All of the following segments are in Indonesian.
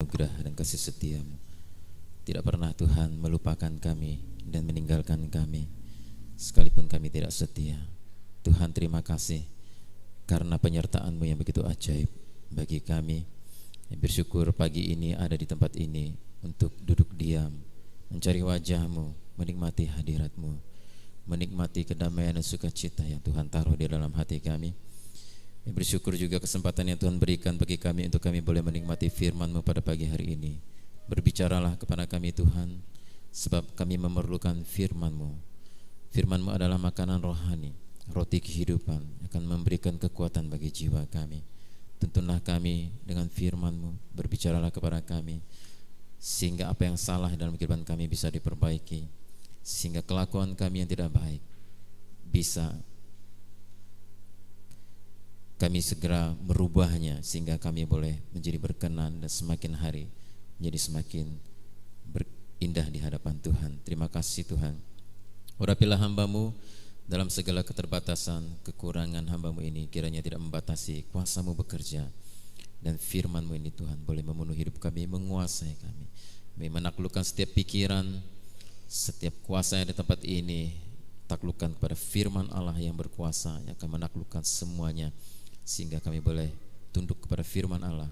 anugerah dan kasih setia-Mu. Tidak pernah Tuhan melupakan kami dan meninggalkan kami sekalipun kami tidak setia. Tuhan, terima kasih karena penyertaan-Mu yang begitu ajaib bagi kami. Bersyukur pagi ini ada di tempat ini untuk duduk diam, mencari wajah-Mu, menikmati hadirat-Mu, menikmati kedamaian dan sukacita yang Tuhan taruh di dalam hati kami. Bersyukur juga kesempatan yang Tuhan berikan bagi kami untuk kami boleh menikmati firman-Mu pada pagi hari ini. Berbicaralah kepada kami Tuhan, sebab kami memerlukan firman-Mu. Firman-Mu adalah makanan rohani, roti kehidupan, akan memberikan kekuatan bagi jiwa kami. Tuntunlah kami dengan firman-Mu, berbicaralah kepada kami, sehingga apa yang salah dalam kehidupan kami bisa diperbaiki, sehingga kelakuan kami yang tidak baik bisa kami segera merubahnya, sehingga kami boleh menjadi berkenan dan semakin hari menjadi semakin indah di hadapan Tuhan. Terima kasih Tuhan. Urapilah hamba-Mu dalam segala keterbatasan, kekurangan hamba-Mu ini, kiranya tidak membatasi kuasa-Mu bekerja, dan firman-Mu ini Tuhan boleh memenuhi hidup kami, menguasai kami, menaklukkan setiap pikiran, setiap kuasa yang di tempat ini. Taklukkan kepada firman Allah yang berkuasa, yang akan menaklukkan semuanya, sehingga kami boleh tunduk kepada firman Allah,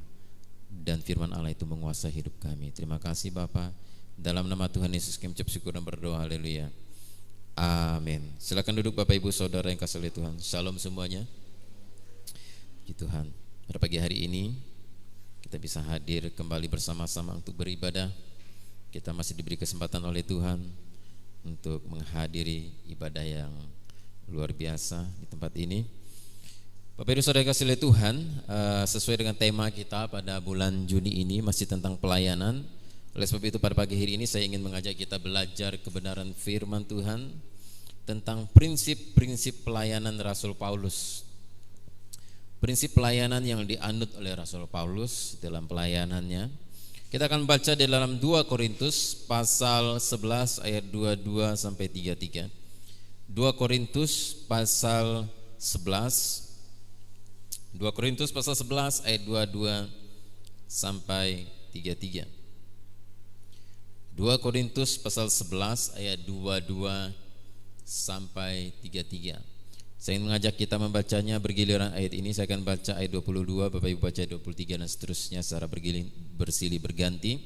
dan firman Allah itu menguasai hidup kami. Terima kasih Bapa. Dalam nama Tuhan Yesus kami ucap syukur dan berdoa. Haleluya. Amin. Silakan duduk Bapak Ibu Saudara yang kasih oleh Tuhan. Shalom semuanya. Puji Tuhan. Pada pagi hari ini kita bisa hadir kembali bersama-sama untuk beribadah. Kita masih diberi kesempatan oleh Tuhan untuk menghadiri ibadah yang luar biasa di tempat ini. Bapak Ibu Saudara kasih oleh Tuhan, sesuai dengan tema kita pada bulan Juni ini masih tentang pelayanan. Oleh sebab itu pada pagi hari ini saya ingin mengajak kita belajar kebenaran firman Tuhan tentang prinsip-prinsip pelayanan Rasul Paulus. Prinsip pelayanan yang dianut oleh Rasul Paulus dalam pelayanannya. Kita akan baca di dalam 2 Korintus pasal 11 ayat 22 sampai 33. 2 Korintus pasal 11 ayat 22 sampai 33. 2 Korintus pasal 11 ayat 22 sampai 33. Saya ingin mengajak kita membacanya bergiliran ayat ini. Saya akan baca ayat 22, Bapak Ibu baca ayat 23 dan seterusnya secara bersilih berganti.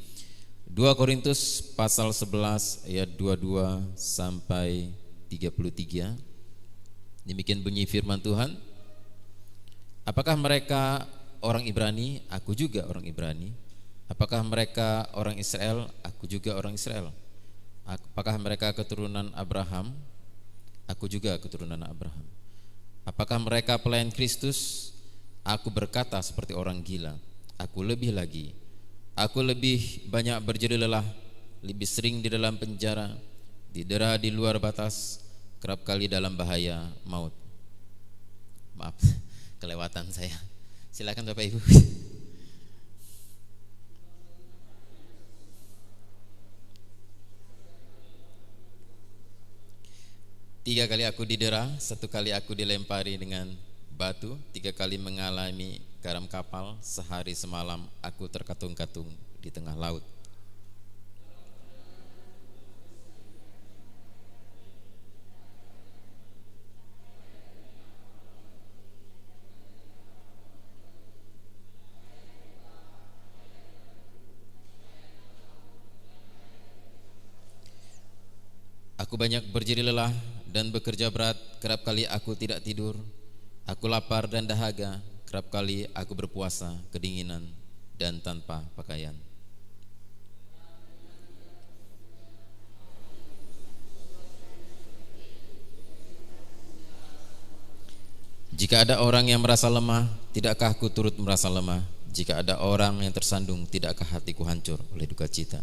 2 Korintus pasal 11 ayat 22 sampai 33. Demikian bunyi firman Tuhan. Apakah mereka orang Ibrani? Aku juga orang Ibrani. Apakah mereka orang Israel? Aku juga orang Israel. Apakah mereka keturunan Abraham? Aku juga keturunan Abraham. Apakah mereka pelayan Kristus? Aku berkata seperti orang gila. Aku lebih lagi. Aku lebih banyak berjeri lelah, lebih sering di dalam penjara, didera di luar batas, kerap kali dalam bahaya maut. Maaf, kelewatan saya. Silakan Bapak Ibu. 3 kali aku didera, 1 kali aku dilempari dengan batu, 3 kali mengalami garam kapal, sehari semalam aku terkatung-katung di tengah laut. Aku banyak berjeri lelah dan bekerja berat, kerap kali aku tidak tidur. Aku lapar dan dahaga, kerap kali aku berpuasa, kedinginan dan tanpa pakaian. Jika ada orang yang merasa lemah, tidakkah aku turut merasa lemah? Jika ada orang yang tersandung, tidakkah hatiku hancur oleh duka cita?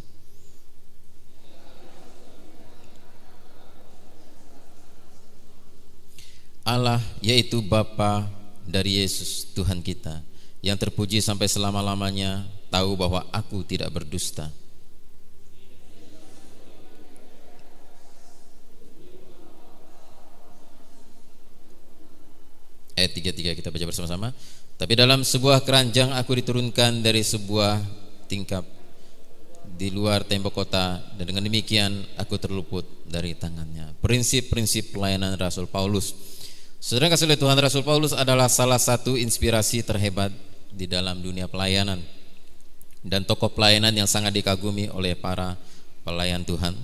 Allah, yaitu Bapa dari Yesus Tuhan kita, yang terpuji sampai selama-lamanya, tahu bahwa aku tidak berdusta. Ayat 33 kita baca bersama-sama. Tapi dalam sebuah keranjang aku diturunkan dari sebuah tingkap di luar tembok kota, dan dengan demikian aku terluput dari tangannya. Prinsip-prinsip pelayanan Rasul Paulus. Saudara kasih oleh Tuhan, Rasul Paulus adalah salah satu inspirasi terhebat di dalam dunia pelayanan dan tokoh pelayanan yang sangat dikagumi oleh para pelayan Tuhan,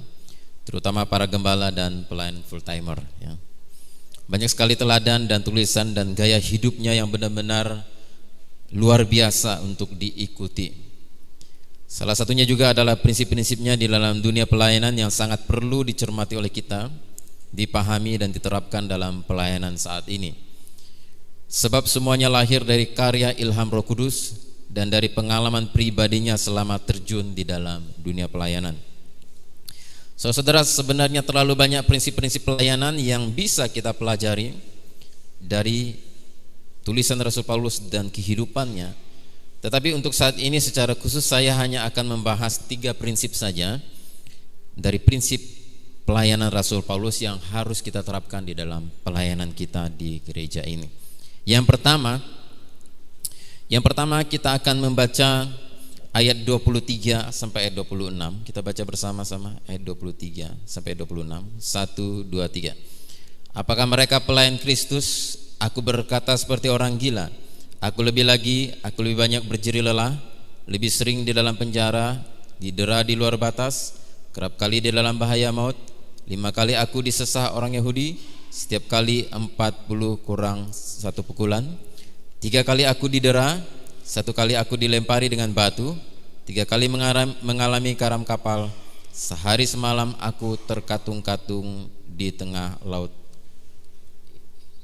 terutama para gembala dan pelayan full timer ya. Banyak sekali teladan dan tulisan dan gaya hidupnya yang benar-benar luar biasa untuk diikuti. Salah satunya juga adalah prinsip-prinsipnya di dalam dunia pelayanan yang sangat perlu dicermati oleh kita, dipahami dan diterapkan dalam pelayanan saat ini. Sebab semuanya lahir dari karya ilham Roh Kudus dan dari pengalaman pribadinya selama terjun di dalam dunia pelayanan. Saudara, sebenarnya terlalu banyak prinsip-prinsip pelayanan yang bisa kita pelajari dari tulisan Rasul Paulus dan kehidupannya. Tetapi untuk saat ini secara khusus saya hanya akan membahas 3 prinsip saja dari prinsip pelayanan Rasul Paulus yang harus kita terapkan di dalam pelayanan kita di gereja ini. Yang pertama kita akan membaca ayat 23 sampai ayat 26. Kita baca bersama-sama ayat 23 sampai 26. 1, 2, 3. Apakah mereka pelayan Kristus? Aku berkata seperti orang gila. Aku lebih banyak berjerih lelah, lebih sering di dalam penjara, didera di luar batas, kerap kali di dalam bahaya maut. 5 kali aku disesah orang Yahudi, setiap kali 40 kurang 1 pukulan. 3 kali aku didera, 1 kali aku dilempari dengan batu, 3 kali mengalami karam kapal. Sehari semalam aku terkatung-katung di tengah laut.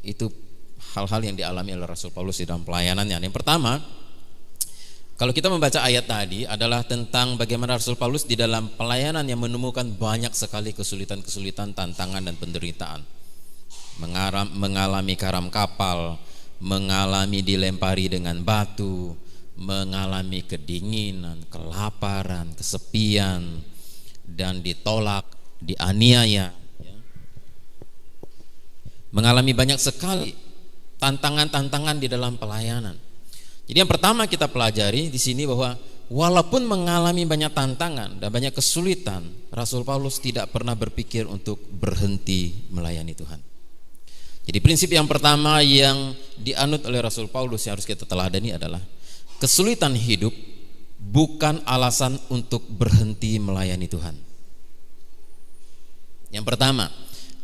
Itu hal-hal yang dialami oleh Rasul Paulus di dalam pelayanannya. Yang pertama, kalau kita membaca ayat tadi adalah tentang bagaimana Rasul Paulus di dalam pelayanan yang menemukan banyak sekali kesulitan-kesulitan, tantangan dan penderitaan. Mengalami karam kapal, mengalami dilempari dengan batu, mengalami kedinginan, kelaparan, kesepian, dan ditolak, dianiaya. Mengalami banyak sekali tantangan-tantangan di dalam pelayanan. Jadi yang pertama kita pelajari di sini bahwa walaupun mengalami banyak tantangan dan banyak kesulitan, Rasul Paulus tidak pernah berpikir untuk berhenti melayani Tuhan. Jadi prinsip yang pertama yang dianut oleh Rasul Paulus yang harus kita teladani adalah kesulitan hidup bukan alasan untuk berhenti melayani Tuhan. Yang pertama,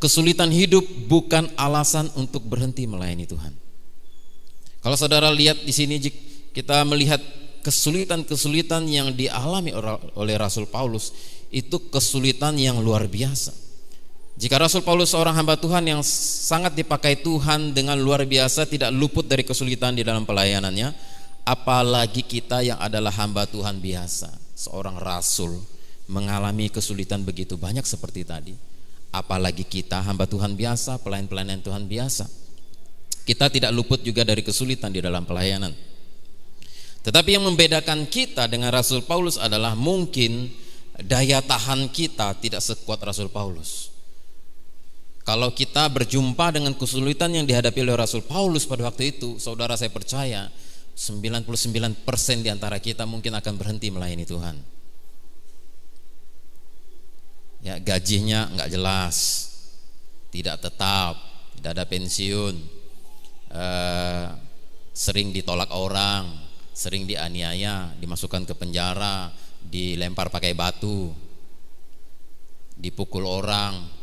kesulitan hidup bukan alasan untuk berhenti melayani Tuhan. Kalau saudara lihat di sini, kita melihat kesulitan-kesulitan yang dialami oleh Rasul Paulus, itu kesulitan yang luar biasa. Jika Rasul Paulus seorang hamba Tuhan yang sangat dipakai Tuhan dengan luar biasa, tidak luput dari kesulitan di dalam pelayanannya, apalagi kita yang adalah hamba Tuhan biasa, seorang rasul mengalami kesulitan begitu banyak seperti tadi. Apalagi kita hamba Tuhan biasa, pelayan-pelayan Tuhan biasa, kita tidak luput juga dari kesulitan di dalam pelayanan. Tetapi yang membedakan kita dengan Rasul Paulus adalah mungkin daya tahan kita tidak sekuat Rasul Paulus. Kalau kita berjumpa dengan kesulitan yang dihadapi oleh Rasul Paulus pada waktu itu, saudara, saya percaya 99% di antara kita mungkin akan berhenti melayani Tuhan. Ya, gajinya nggak jelas, tidak tetap, tidak ada pensiun, sering ditolak orang, sering dianiaya, dimasukkan ke penjara, dilempar pakai batu, dipukul orang.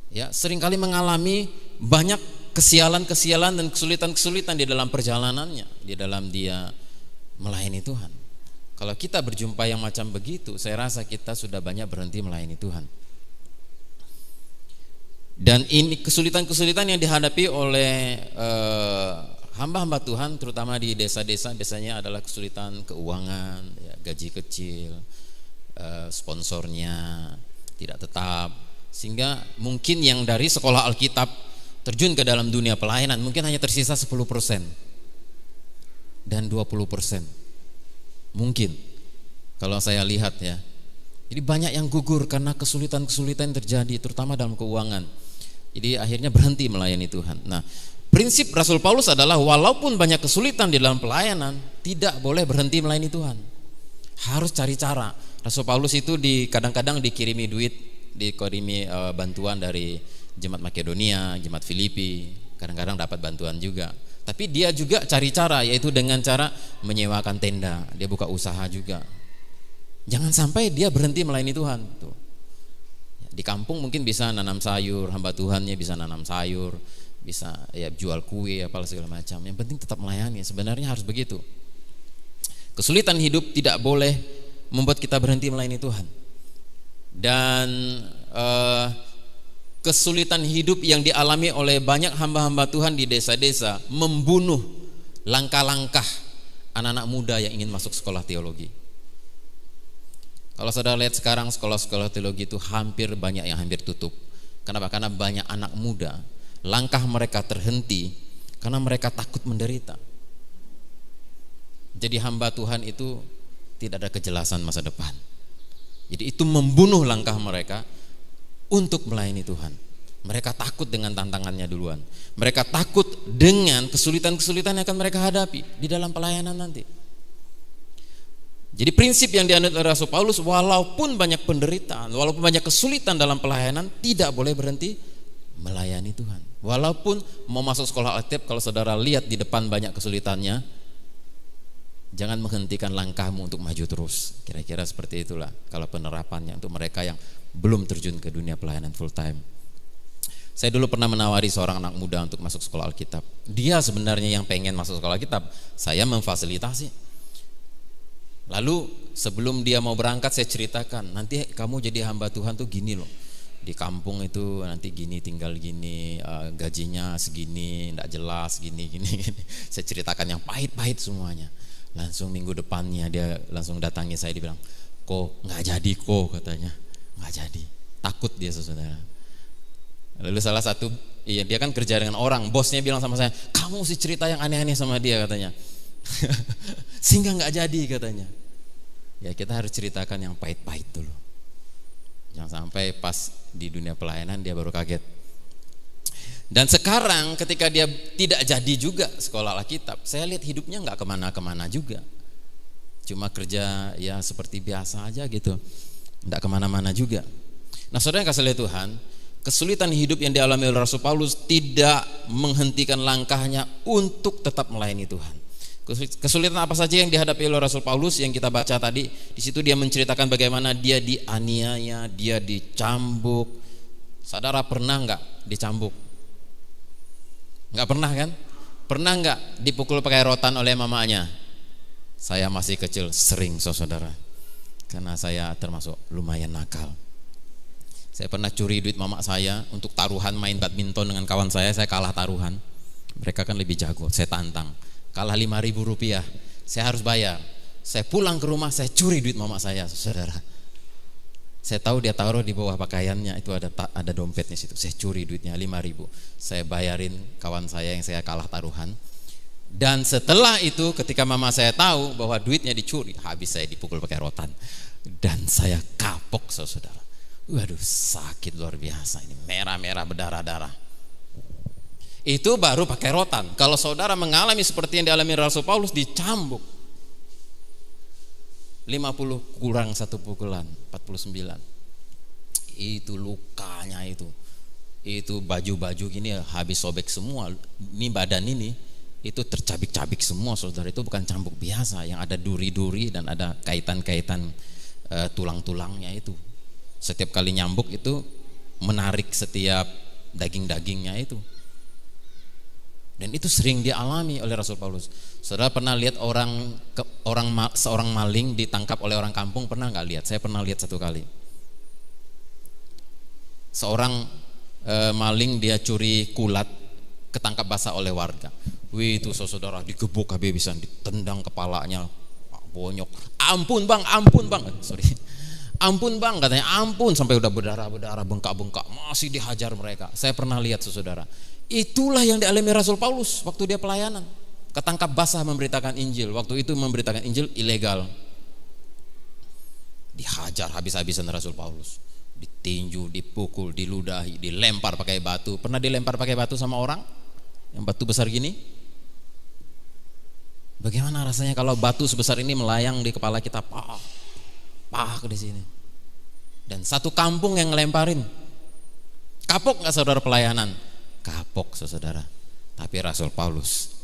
Ya, seringkali mengalami banyak kesialan-kesialan dan kesulitan-kesulitan di dalam perjalanannya, di dalam dia melayani Tuhan. Kalau kita berjumpa yang macam begitu, saya rasa kita sudah banyak berhenti melayani Tuhan. Dan ini kesulitan-kesulitan yang dihadapi oleh hamba-hamba Tuhan, terutama di desa-desa, biasanya adalah kesulitan keuangan, ya, gaji kecil, sponsornya tidak tetap, sehingga mungkin yang dari sekolah Alkitab terjun ke dalam dunia pelayanan mungkin hanya tersisa 10% dan 20%. Mungkin kalau saya lihat ya. Jadi banyak yang gugur karena kesulitan-kesulitan terjadi, terutama dalam keuangan. Jadi akhirnya berhenti melayani Tuhan. Nah, prinsip Rasul Paulus adalah walaupun banyak kesulitan di dalam pelayanan, tidak boleh berhenti melayani Tuhan. Harus cari cara. Rasul Paulus itu kadang-kadang dikirimi duit, dikirimi bantuan dari jemaat Makedonia, jemaat Filipi, kadang-kadang dapat bantuan juga. Tapi dia juga cari cara, yaitu dengan cara menyewakan tenda. Dia buka usaha juga. Jangan sampai dia berhenti melayani Tuhan. Tuh. Di kampung mungkin bisa nanam sayur, hamba Tuhannya bisa nanam sayur, bisa ya jual kue, apalah segala macam. Yang penting tetap melayani. Sebenarnya harus begitu. Kesulitan hidup tidak boleh membuat kita berhenti melayani Tuhan. Dan kesulitan hidup yang dialami oleh banyak hamba-hamba Tuhan di desa-desa membunuh langkah-langkah anak-anak muda yang ingin masuk sekolah teologi. Kalau saudara lihat sekarang sekolah-sekolah teologi itu banyak yang hampir tutup. Kenapa? Karena banyak anak muda langkah mereka terhenti karena mereka takut menderita. Jadi hamba Tuhan itu tidak ada kejelasan masa depan. Jadi itu membunuh langkah mereka untuk melayani Tuhan. Mereka takut dengan tantangannya duluan. Mereka takut dengan kesulitan-kesulitan yang akan mereka hadapi di dalam pelayanan nanti. Jadi prinsip yang dianut oleh Rasul Paulus, walaupun banyak penderitaan, walaupun banyak kesulitan dalam pelayanan, tidak boleh berhenti melayani Tuhan. Walaupun mau masuk sekolah Alkitab, kalau saudara lihat di depan banyak kesulitannya, jangan menghentikan langkahmu untuk maju terus. Kira-kira seperti itulah kalau penerapannya untuk mereka yang belum terjun ke dunia pelayanan full time. Saya dulu pernah menawari seorang anak muda untuk masuk sekolah Alkitab. Dia sebenarnya yang pengen masuk sekolah Alkitab, saya memfasilitasi. Lalu sebelum dia mau berangkat saya ceritakan, nanti kamu jadi hamba Tuhan tuh gini loh. Di kampung itu nanti gini, tinggal gini, gajinya segini, enggak jelas, gini. Saya ceritakan yang pahit-pahit semuanya. Langsung minggu depannya dia langsung datangi saya, dia bilang, "Kok nggak jadi kok," katanya. Nggak jadi. Takut dia, saudara. Lalu salah satu, dia kan kerja dengan orang, bosnya bilang sama saya, "Kamu mesti cerita yang aneh-aneh sama dia," katanya. Sehingga nggak jadi, katanya. Ya kita harus ceritakan yang pahit-pahit dulu. Jangan sampai pas di dunia pelayanan dia baru kaget. Dan sekarang ketika dia tidak jadi juga sekolah Alkitab, saya lihat hidupnya nggak kemana-kemana juga. Cuma kerja ya seperti biasa aja gitu, nggak kemana-mana juga. Nah saudara yang kasih lihat Tuhan, kesulitan hidup yang dialami oleh Rasul Paulus tidak menghentikan langkahnya untuk tetap melayani Tuhan. Kesulitan apa saja yang dihadapi oleh Rasul Paulus yang kita baca tadi, di situ dia menceritakan bagaimana dia dianiaya, dia dicambuk. Saudara pernah nggak dicambuk? Nggak pernah kan? Pernah nggak dipukul pakai rotan oleh mamanya? Saya masih kecil sering, saudara, karena saya termasuk lumayan nakal. Saya pernah curi duit mama saya untuk taruhan main badminton dengan kawan saya kalah taruhan. Mereka kan lebih jago, saya tantang. Kalah 5.000 rupiah, saya harus bayar. Saya pulang ke rumah, saya curi duit mama saya, saudara. Saya tahu dia taruh di bawah pakaiannya, itu ada dompetnya situ. Saya curi duitnya 5.000. Saya bayarin kawan saya yang saya kalah taruhan. Dan setelah itu ketika mama saya tahu bahwa duitnya dicuri, habis saya dipukul pakai rotan. Dan saya kapok, saudara. Waduh, sakit luar biasa ini, merah-merah berdarah-darah. Itu baru pakai rotan. Kalau saudara mengalami seperti yang dialami Rasul Paulus, dicambuk 50 kurang 1 pukulan 49. Itu lukanya itu baju-baju gini habis sobek semua. Ini badan ini itu tercabik-cabik semua, saudara. Itu bukan cambuk biasa yang ada duri-duri dan ada kaitan-kaitan tulang-tulangnya itu. Setiap kali nyambuk itu menarik setiap daging-dagingnya itu. Dan itu sering dialami oleh Rasul Paulus. Saudara pernah lihat seorang maling ditangkap oleh orang kampung, pernah nggak lihat? Saya pernah lihat 1 kali. Seorang maling dia curi kulat, ketangkap basah oleh warga. Wih, itu saudara digebuk habis-habisan, ditendang kepalanya, bonyok. Ampun bang, sorry. Ampun bang, katanya ampun, sampai udah berdarah-berdarah, bengkak-bengkak, masih dihajar mereka. Saya pernah lihat, saudara. Itulah yang dialami Rasul Paulus waktu dia pelayanan. Ketangkap basah memberitakan Injil. Waktu itu memberitakan Injil ilegal. Dihajar habis-habisan Rasul Paulus. Ditinju, dipukul, diludahi, dilempar pakai batu. Pernah dilempar pakai batu sama orang? Yang batu besar gini? Bagaimana rasanya kalau batu sebesar ini melayang di kepala kita, pak di sini. Dan satu kampung yang ngelemparin. Kapok nggak saudara pelayanan? Kapok saudara. Tapi Rasul Paulus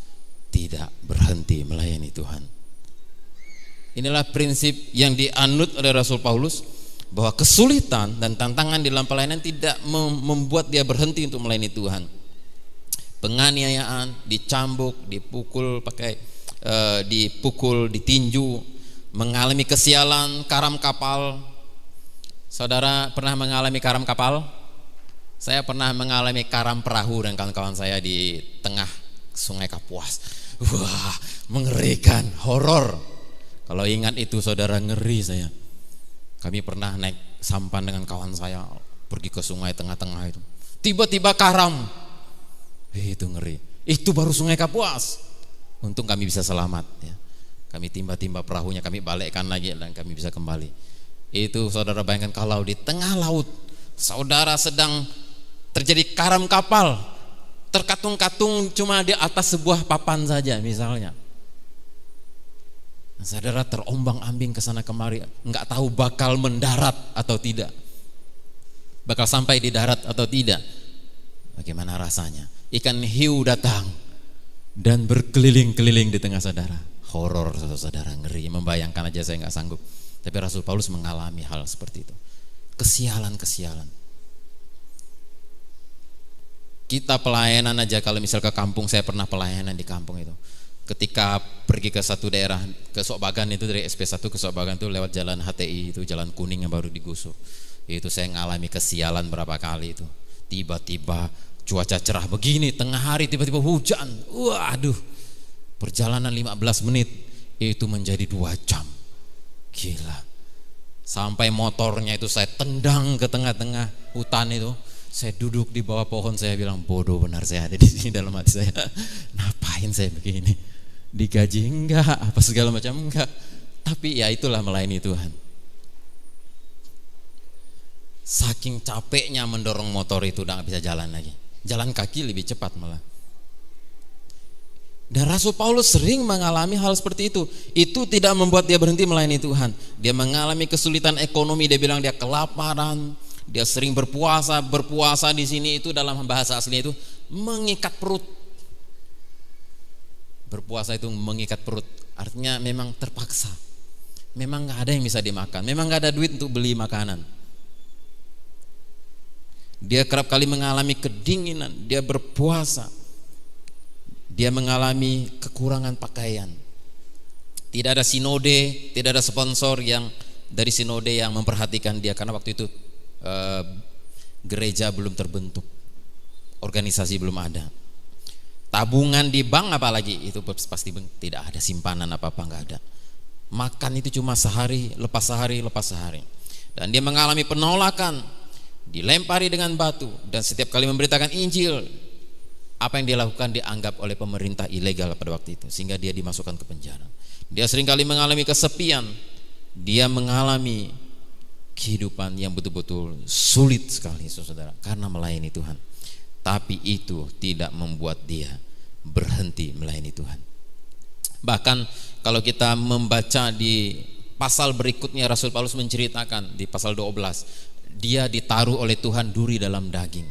tidak berhenti melayani Tuhan. Inilah prinsip yang dianut oleh Rasul Paulus, bahwa kesulitan dan tantangan di dalam pelayanan tidak membuat dia berhenti untuk melayani Tuhan. Penganiayaan, dicambuk, dipukul ditinju, mengalami kesialan, karam kapal. Saudara pernah mengalami karam kapal? Saya pernah mengalami karam perahu dan kawan-kawan saya di tengah Sungai Kapuas. Wah, mengerikan, horor. Kalau ingat itu saudara, ngeri saya. Kami pernah naik sampan dengan kawan saya pergi ke sungai tengah-tengah itu. Tiba-tiba karam. Itu ngeri. Itu baru Sungai Kapuas. Untung kami bisa selamat ya. Kami timba-timba perahunya, kami balikkan lagi dan kami bisa kembali. Itu saudara bayangkan kalau di tengah laut saudara sedang terjadi karam kapal, terkatung-katung cuma di atas sebuah papan saja misalnya. Saudara terombang-ambing ke sana kemari, enggak tahu bakal mendarat atau tidak, bakal sampai di darat atau tidak. Bagaimana rasanya? Ikan hiu datang dan berkeliling-keliling di tengah saudara. Horor saudara, ngeri, membayangkan aja saya enggak sanggup. Tapi Rasul Paulus mengalami hal seperti itu. Kesialan-kesialan. Kita pelayanan aja, kalau misal ke kampung, saya pernah pelayanan di kampung itu. Ketika pergi ke satu daerah, ke Sokbagan itu, dari SP1 ke Sokbagan itu lewat jalan HTI itu, jalan kuning yang baru digusur. Itu saya ngalami kesialan berapa kali itu. Tiba-tiba cuaca cerah begini, tengah hari tiba-tiba hujan. Waduh, perjalanan 15 menit itu menjadi 2 jam. Gila. Sampai motornya itu saya tendang ke tengah-tengah hutan itu. Saya duduk di bawah pohon, saya bilang bodoh benar saya ada di sini dalam hati saya. Ngapain saya begini? Digaji enggak, apa segala macam enggak. Tapi ya itulah melayani Tuhan. Saking capeknya mendorong motor itu udah gak bisa jalan lagi. Jalan kaki lebih cepat malah. Dan Rasul Paulus sering mengalami hal seperti itu. Itu tidak membuat dia berhenti melayani Tuhan. Dia mengalami kesulitan ekonomi, dia bilang dia kelaparan. Dia sering berpuasa di sini itu dalam bahasa aslinya itu mengikat perut. Berpuasa itu mengikat perut, artinya memang terpaksa. Memang nggak ada yang bisa dimakan, memang nggak ada duit untuk beli makanan. Dia kerap kali mengalami kedinginan, dia berpuasa. Dia mengalami kekurangan pakaian. Tidak ada sinode, tidak ada sponsor yang dari sinode yang memperhatikan dia, karena waktu itu gereja belum terbentuk, organisasi belum ada, tabungan di bank apalagi itu pasti tidak ada, simpanan apa-apa nggak ada. Makan itu cuma sehari lepas sehari lepas sehari. Dan dia mengalami penolakan, dilempari dengan batu, dan setiap kali memberitakan Injil, apa yang dia lakukan dianggap oleh pemerintah ilegal pada waktu itu, sehingga dia dimasukkan ke penjara. Dia seringkali mengalami kesepian, dia mengalami kehidupan yang betul-betul sulit sekali saudara, karena melayani Tuhan. Tapi itu tidak membuat dia berhenti melayani Tuhan. Bahkan kalau kita membaca di pasal berikutnya, Rasul Paulus menceritakan di pasal 12, dia ditaruh oleh Tuhan duri dalam daging.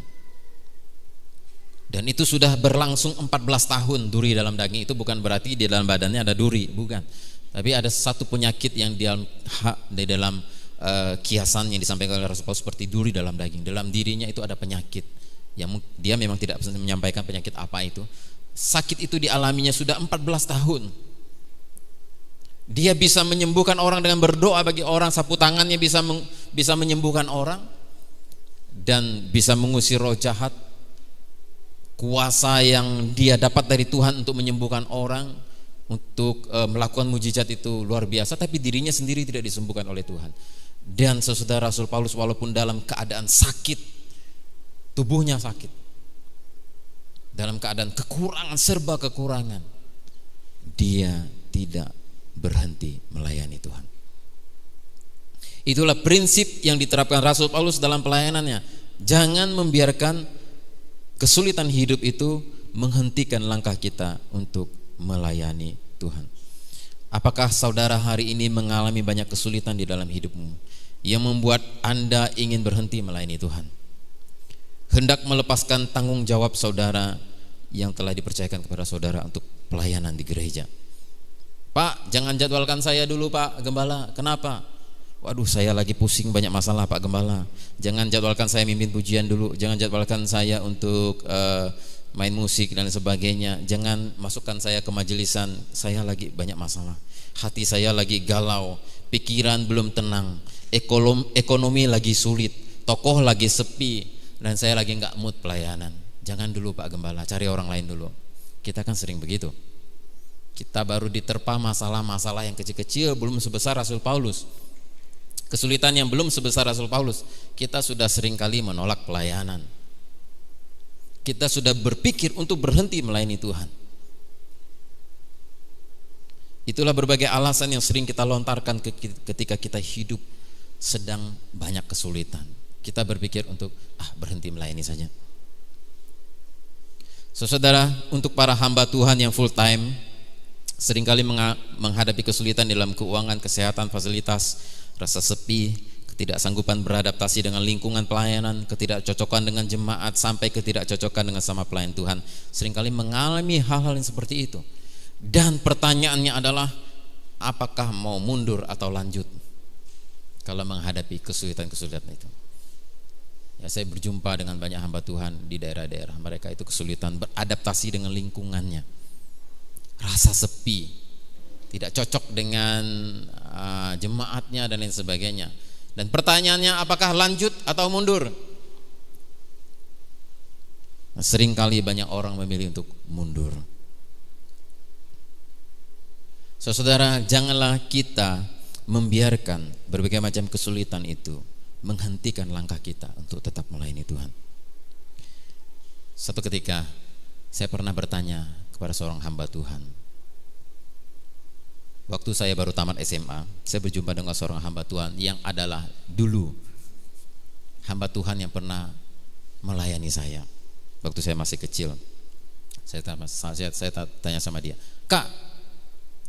Dan itu sudah berlangsung 14 tahun duri dalam daging. Itu bukan berarti di dalam badannya ada duri, bukan. Tapi ada satu penyakit yang di dalam kiasan yang disampaikan oleh Rasul Paulus seperti duri dalam daging. Dalam dirinya itu ada penyakit yang dia memang tidak bisa menyampaikan penyakit apa itu. Sakit itu dialaminya sudah 14 tahun. Dia bisa menyembuhkan orang dengan berdoa bagi orang, sapu tangannya bisa menyembuhkan orang dan bisa mengusir roh jahat. Kuasa yang dia dapat dari Tuhan untuk menyembuhkan orang, untuk melakukan mujizat itu luar biasa, tapi dirinya sendiri tidak disembuhkan oleh Tuhan. Dan saudara, Rasul Paulus walaupun dalam keadaan sakit, tubuhnya sakit, dalam keadaan kekurangan, serba kekurangan, dia tidak berhenti melayani Tuhan. Itulah prinsip yang diterapkan Rasul Paulus dalam pelayanannya. Jangan membiarkan kesulitan hidup itu menghentikan langkah kita untuk melayani Tuhan. Apakah saudara hari ini mengalami banyak kesulitan di dalam hidupmu yang membuat Anda ingin berhenti melayani Tuhan? Hendak melepaskan tanggung jawab saudara yang telah dipercayakan kepada saudara untuk pelayanan di gereja. Pak, jangan jadwalkan saya dulu Pak Gembala. Kenapa? Waduh, saya lagi pusing banyak masalah Pak Gembala. Jangan jadwalkan saya mimpin pujian dulu. Jangan jadwalkan saya untuk main musik dan sebagainya. Jangan masukkan saya ke majelisan. Saya lagi banyak masalah. Hati saya lagi galau, pikiran belum tenang, ekonomi lagi sulit, tokoh lagi sepi, dan saya lagi nggak mood pelayanan. Jangan dulu Pak Gembala, cari orang lain dulu. Kita kan sering begitu. Kita baru diterpa masalah-masalah yang kecil-kecil, belum sebesar Rasul Paulus. Kesulitan yang belum sebesar Rasul Paulus, kita sudah seringkali menolak pelayanan. Kita sudah berpikir untuk berhenti melayani Tuhan. Itulah berbagai alasan yang sering kita lontarkan ketika kita hidup sedang banyak kesulitan. Kita berpikir untuk berhenti melayani saja. Saudara, untuk para hamba Tuhan yang full time seringkali menghadapi kesulitan dalam keuangan, kesehatan, fasilitas, rasa sepi, ketidaksanggupan beradaptasi dengan lingkungan pelayanan, ketidakcocokan dengan jemaat, sampai ketidakcocokan dengan sama pelayan Tuhan. Seringkali mengalami hal-hal yang seperti itu. Dan pertanyaannya adalah, apakah mau mundur atau lanjut kalau menghadapi kesulitan-kesulitan itu? Ya, saya berjumpa dengan banyak hamba Tuhan di daerah-daerah. Mereka itu kesulitan beradaptasi dengan lingkungannya, rasa sepi, tidak cocok dengan jemaatnya dan lain sebagainya. Dan pertanyaannya, apakah lanjut atau mundur? Nah, seringkali banyak orang memilih untuk mundur. Saudara, janganlah kita membiarkan berbagai macam kesulitan itu menghentikan langkah kita untuk tetap melayani Tuhan. Satu ketika saya pernah bertanya kepada seorang hamba Tuhan. Waktu saya baru tamat SMA, saya berjumpa dengan seorang hamba Tuhan yang adalah dulu hamba Tuhan yang pernah melayani saya waktu saya masih kecil. Saya tanya sama dia, "Kak,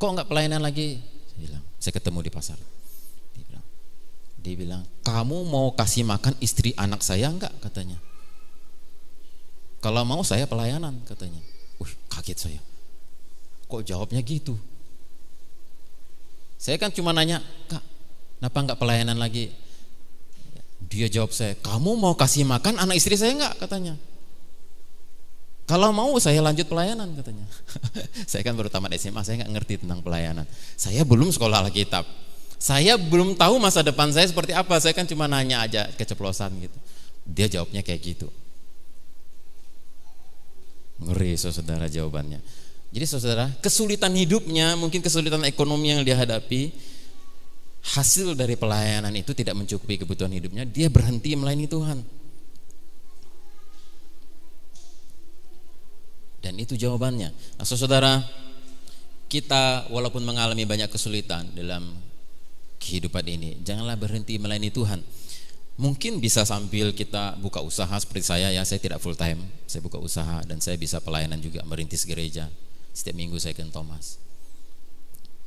kok enggak pelayanan lagi?" Saya ketemu di pasar. Dia bilang, "Kamu mau kasih makan istri anak saya enggak?" katanya. "Kalau mau saya pelayanan," katanya. Kaget saya. Kok jawabnya gitu? Saya kan cuma nanya, "Kak, kenapa enggak pelayanan lagi?" Dia jawab saya, "Kamu mau kasih makan anak istri saya enggak?" katanya. "Kalau mau saya lanjut pelayanan," katanya. Saya kan baru tamat SMA, saya enggak ngerti tentang pelayanan. Saya belum sekolah Alkitab. Saya belum tahu masa depan saya seperti apa. Saya kan cuma nanya aja, keceplosan gitu. Dia jawabnya kayak gitu. Ngeri saudara jawabannya. Jadi saudara, kesulitan hidupnya, mungkin kesulitan ekonomi yang dia hadapi, hasil dari pelayanan itu tidak mencukupi kebutuhan hidupnya, dia berhenti melayani Tuhan. Dan itu jawabannya. Nah, saudara, kita walaupun mengalami banyak kesulitan dalam kehidupan ini, janganlah berhenti melayani Tuhan. Mungkin bisa sambil kita buka usaha seperti saya tidak full time, saya buka usaha dan saya bisa pelayanan juga, merintis gereja. Setiap minggu saya ke Thomas.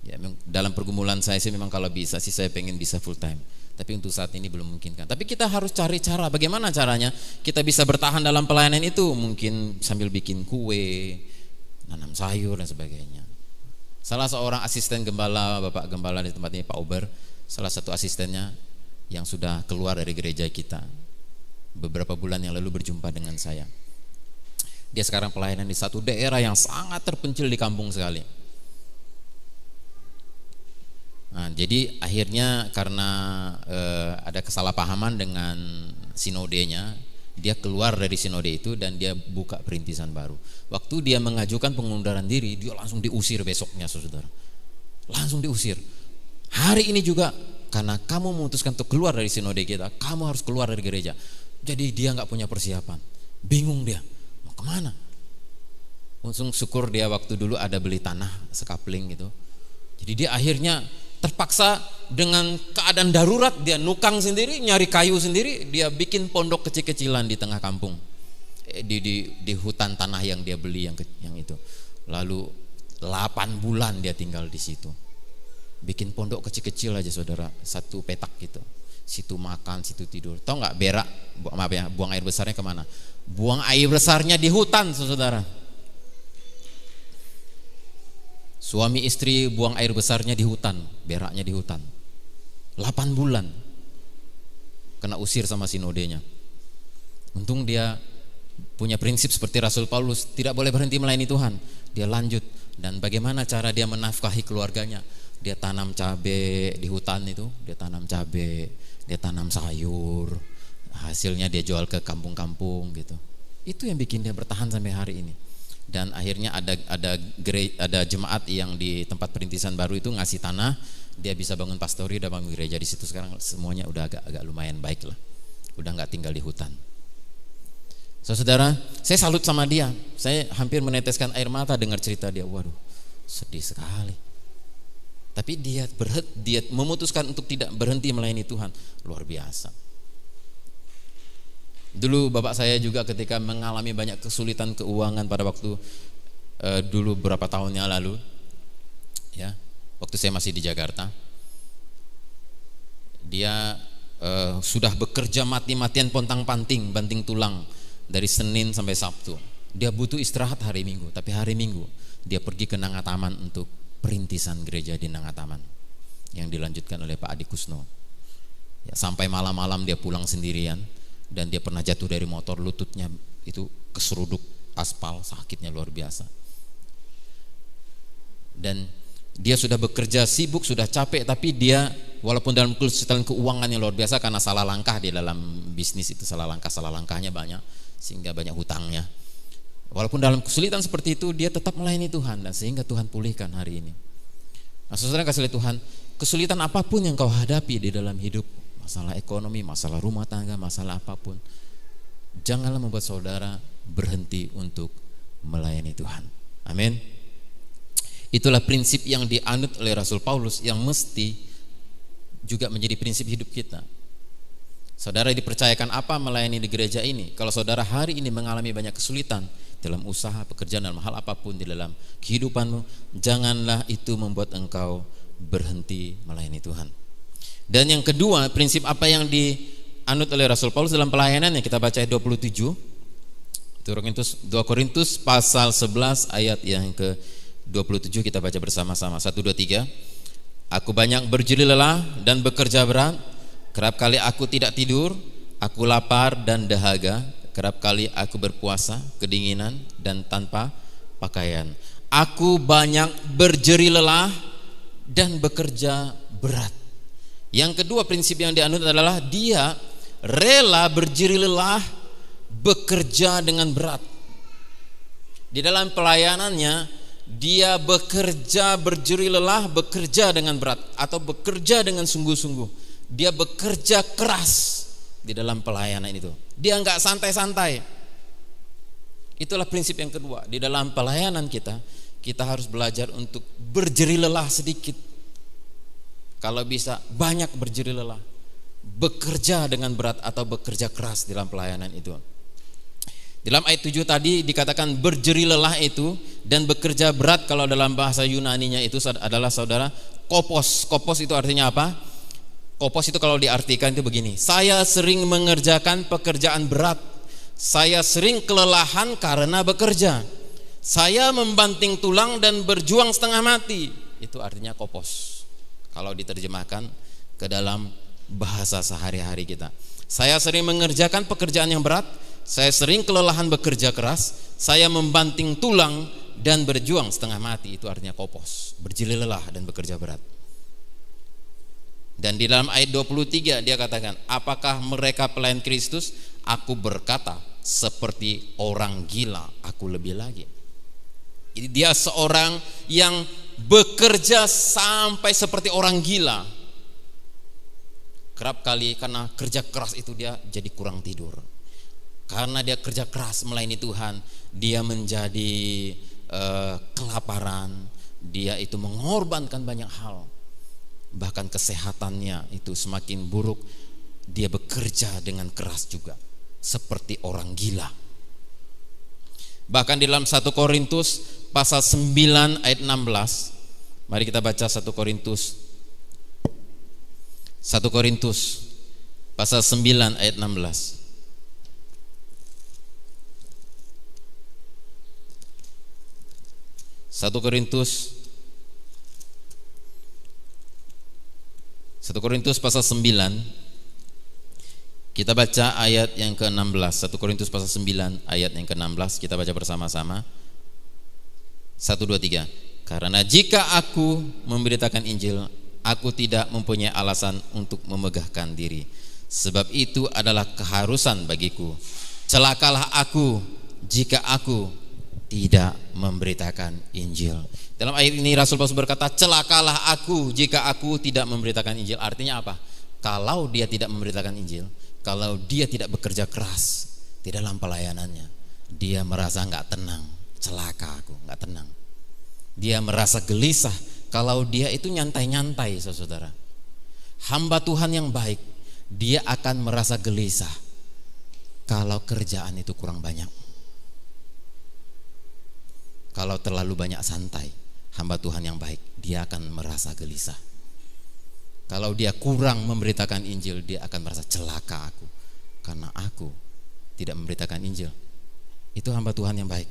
Ya, dalam pergumulan saya sih memang kalau bisa sih saya pengen bisa full time. Tapi untuk saat ini belum memungkinkan. Tapi kita harus cari cara, bagaimana caranya kita bisa bertahan dalam pelayanan itu. Mungkin sambil bikin kue, nanam sayur dan sebagainya. Salah seorang asisten gembala, Bapak Gembala di tempat ini, Pak Ober, salah satu asistennya yang sudah keluar dari gereja kita, beberapa bulan yang lalu berjumpa dengan saya. Dia sekarang pelayanan di satu daerah yang sangat terpencil di kampung sekali. Nah, jadi akhirnya karena ada kesalahpahaman dengan sinodenya, dia keluar dari sinode itu dan dia buka perintisan baru. Waktu dia mengajukan pengunduran diri, dia langsung diusir besoknya, saudara. Langsung diusir. Hari ini juga, karena kamu memutuskan untuk keluar dari sinode kita, kamu harus keluar dari gereja. Jadi dia nggak punya persiapan, bingung dia mau kemana. Langsung syukur dia waktu dulu ada beli tanah sekapling gitu. Jadi dia akhirnya terpaksa dengan keadaan darurat, dia nukang sendiri, nyari kayu sendiri, dia bikin pondok kecil-kecilan di tengah kampung, di hutan tanah yang dia beli yang itu. Lalu 8 bulan dia tinggal di situ. Bikin pondok kecil-kecil aja saudara, 1 petak gitu. Situ makan, situ tidur. Tahu nggak berak, buang air besarnya kemana? Buang air besarnya di hutan, saudara. Suami istri buang air besarnya di hutan, beraknya di hutan. 8 bulan kena usir sama sinodenya. Untung dia punya prinsip seperti Rasul Paulus, tidak boleh berhenti melayani Tuhan. Dia lanjut. Dan bagaimana cara dia menafkahi keluarganya? Dia tanam cabai di hutan itu, dia tanam cabai, dia tanam sayur, hasilnya dia jual ke kampung-kampung gitu. Itu yang bikin dia bertahan sampai hari ini. Dan akhirnya ada jemaat yang di tempat perintisan baru itu ngasih tanah, dia bisa bangun pastori, udah bangun gereja di situ. Sekarang semuanya udah agak lumayan baik lah, udah nggak tinggal di hutan. Saudara, saya salut sama dia. Saya hampir meneteskan air mata dengar cerita dia. Waduh, sedih sekali. Tapi dia memutuskan untuk tidak berhenti melayani Tuhan. Luar biasa. Dulu bapak saya juga ketika mengalami banyak kesulitan keuangan pada waktu dulu beberapa tahunnya lalu, ya, waktu saya masih di Jakarta, dia sudah bekerja mati-matian pontang-panting, banting tulang dari Senin sampai Sabtu. Dia butuh istirahat hari Minggu, tapi hari Minggu dia pergi ke Nangataman untuk perintisan gereja di Nangataman yang dilanjutkan oleh Pak Adi Kusno. Ya, sampai malam-malam dia pulang sendirian. Dan dia pernah jatuh dari motor, lututnya itu keseruduk aspal, sakitnya luar biasa. Dan dia sudah bekerja sibuk, sudah capek, tapi dia walaupun dalam kesulitan keuangan yang luar biasa karena salah langkah di dalam bisnis itu, salah langkahnya banyak sehingga banyak hutangnya. Walaupun dalam kesulitan seperti itu dia tetap melayani Tuhan dan sehingga Tuhan pulihkan hari ini. Nah, saudara kasih Tuhan, kesulitan apapun yang kau hadapi di dalam hidup, masalah ekonomi, masalah rumah tangga, masalah apapun, janganlah membuat saudara berhenti untuk melayani Tuhan. Amin. Itulah prinsip yang dianut oleh Rasul Paulus yang mesti juga menjadi prinsip hidup kita. Saudara dipercayakan apa melayani di gereja ini? Kalau saudara hari ini mengalami banyak kesulitan dalam usaha, pekerjaan, dalam hal apapun di dalam kehidupanmu, janganlah itu membuat engkau berhenti melayani Tuhan. Dan yang kedua, prinsip apa yang dianut oleh Rasul Paulus dalam pelayanannya, kita baca ayat 27. 2 Korintus pasal 11 ayat yang ke-27, kita baca bersama-sama. 1, 2, 3. Aku banyak berjeri lelah dan bekerja berat, kerap kali aku tidak tidur, aku lapar dan dahaga, kerap kali aku berpuasa, kedinginan dan tanpa pakaian. Aku banyak berjeri lelah dan bekerja berat. Yang kedua prinsip yang dianut adalah dia rela berjeri lelah, bekerja dengan berat. Di dalam pelayanannya dia bekerja berjeri lelah, bekerja dengan berat atau bekerja dengan sungguh-sungguh. Dia bekerja keras di dalam pelayanan itu. Dia enggak santai-santai. Itulah prinsip yang kedua. Di dalam pelayanan kita harus belajar untuk berjeri lelah sedikit. Kalau bisa banyak berjeri lelah, bekerja dengan berat atau bekerja keras dalam pelayanan itu. Dalam ayat 7 tadi dikatakan berjeri lelah itu dan bekerja berat, kalau dalam bahasa Yunaninya itu adalah saudara kopos. Kopos itu artinya apa? Kopos itu kalau diartikan itu begini: saya sering mengerjakan pekerjaan berat, saya sering kelelahan karena bekerja, saya membanting tulang dan berjuang setengah mati. Itu artinya kopos kalau diterjemahkan ke dalam bahasa sehari-hari kita. Saya sering mengerjakan pekerjaan yang berat, saya sering kelelahan bekerja keras, saya membanting tulang dan berjuang setengah mati. Itu artinya kopos, berjeli lelah dan bekerja berat. Dan di dalam ayat 23 dia katakan, apakah mereka pelayan Kristus? Aku berkata seperti orang gila, aku lebih lagi. Jadi dia seorang yang bekerja sampai seperti orang gila. Kerap kali karena kerja keras itu dia jadi kurang tidur. Karena dia kerja keras melayani Tuhan, dia menjadi kelaparan, dia itu mengorbankan banyak hal. Bahkan kesehatannya itu semakin buruk. Dia bekerja dengan keras juga seperti orang gila. Bahkan di dalam 1 Korintus pasal 9 ayat 16. Mari kita baca 1 Korintus pasal 9 ayat 16. 1 Korintus pasal 9. Kita baca ayat yang ke-16. 1 Korintus pasal 9 ayat yang ke-16. Kita baca bersama-sama. 1, 2, 3. Karena jika aku memberitakan Injil, aku tidak mempunyai alasan untuk memegahkan diri. Sebab itu adalah keharusan bagiku. Celakalah aku jika aku tidak memberitakan Injil. Dalam ayat ini Rasul Paulus berkata, celakalah aku jika aku tidak memberitakan Injil. Artinya apa? Kalau dia tidak memberitakan Injil, kalau dia tidak bekerja keras di dalam pelayanannya, dia merasa nggak tenang. Celaka aku, nggak tenang. Dia merasa gelisah kalau dia itu nyantai-nyantai, saudara. Hamba Tuhan yang baik, dia akan merasa gelisah kalau kerjaan itu kurang banyak. Kalau terlalu banyak santai, hamba Tuhan yang baik, dia akan merasa gelisah. Kalau dia kurang memberitakan Injil, dia akan merasa celaka aku, karena aku tidak memberitakan Injil. Itu hamba Tuhan yang baik.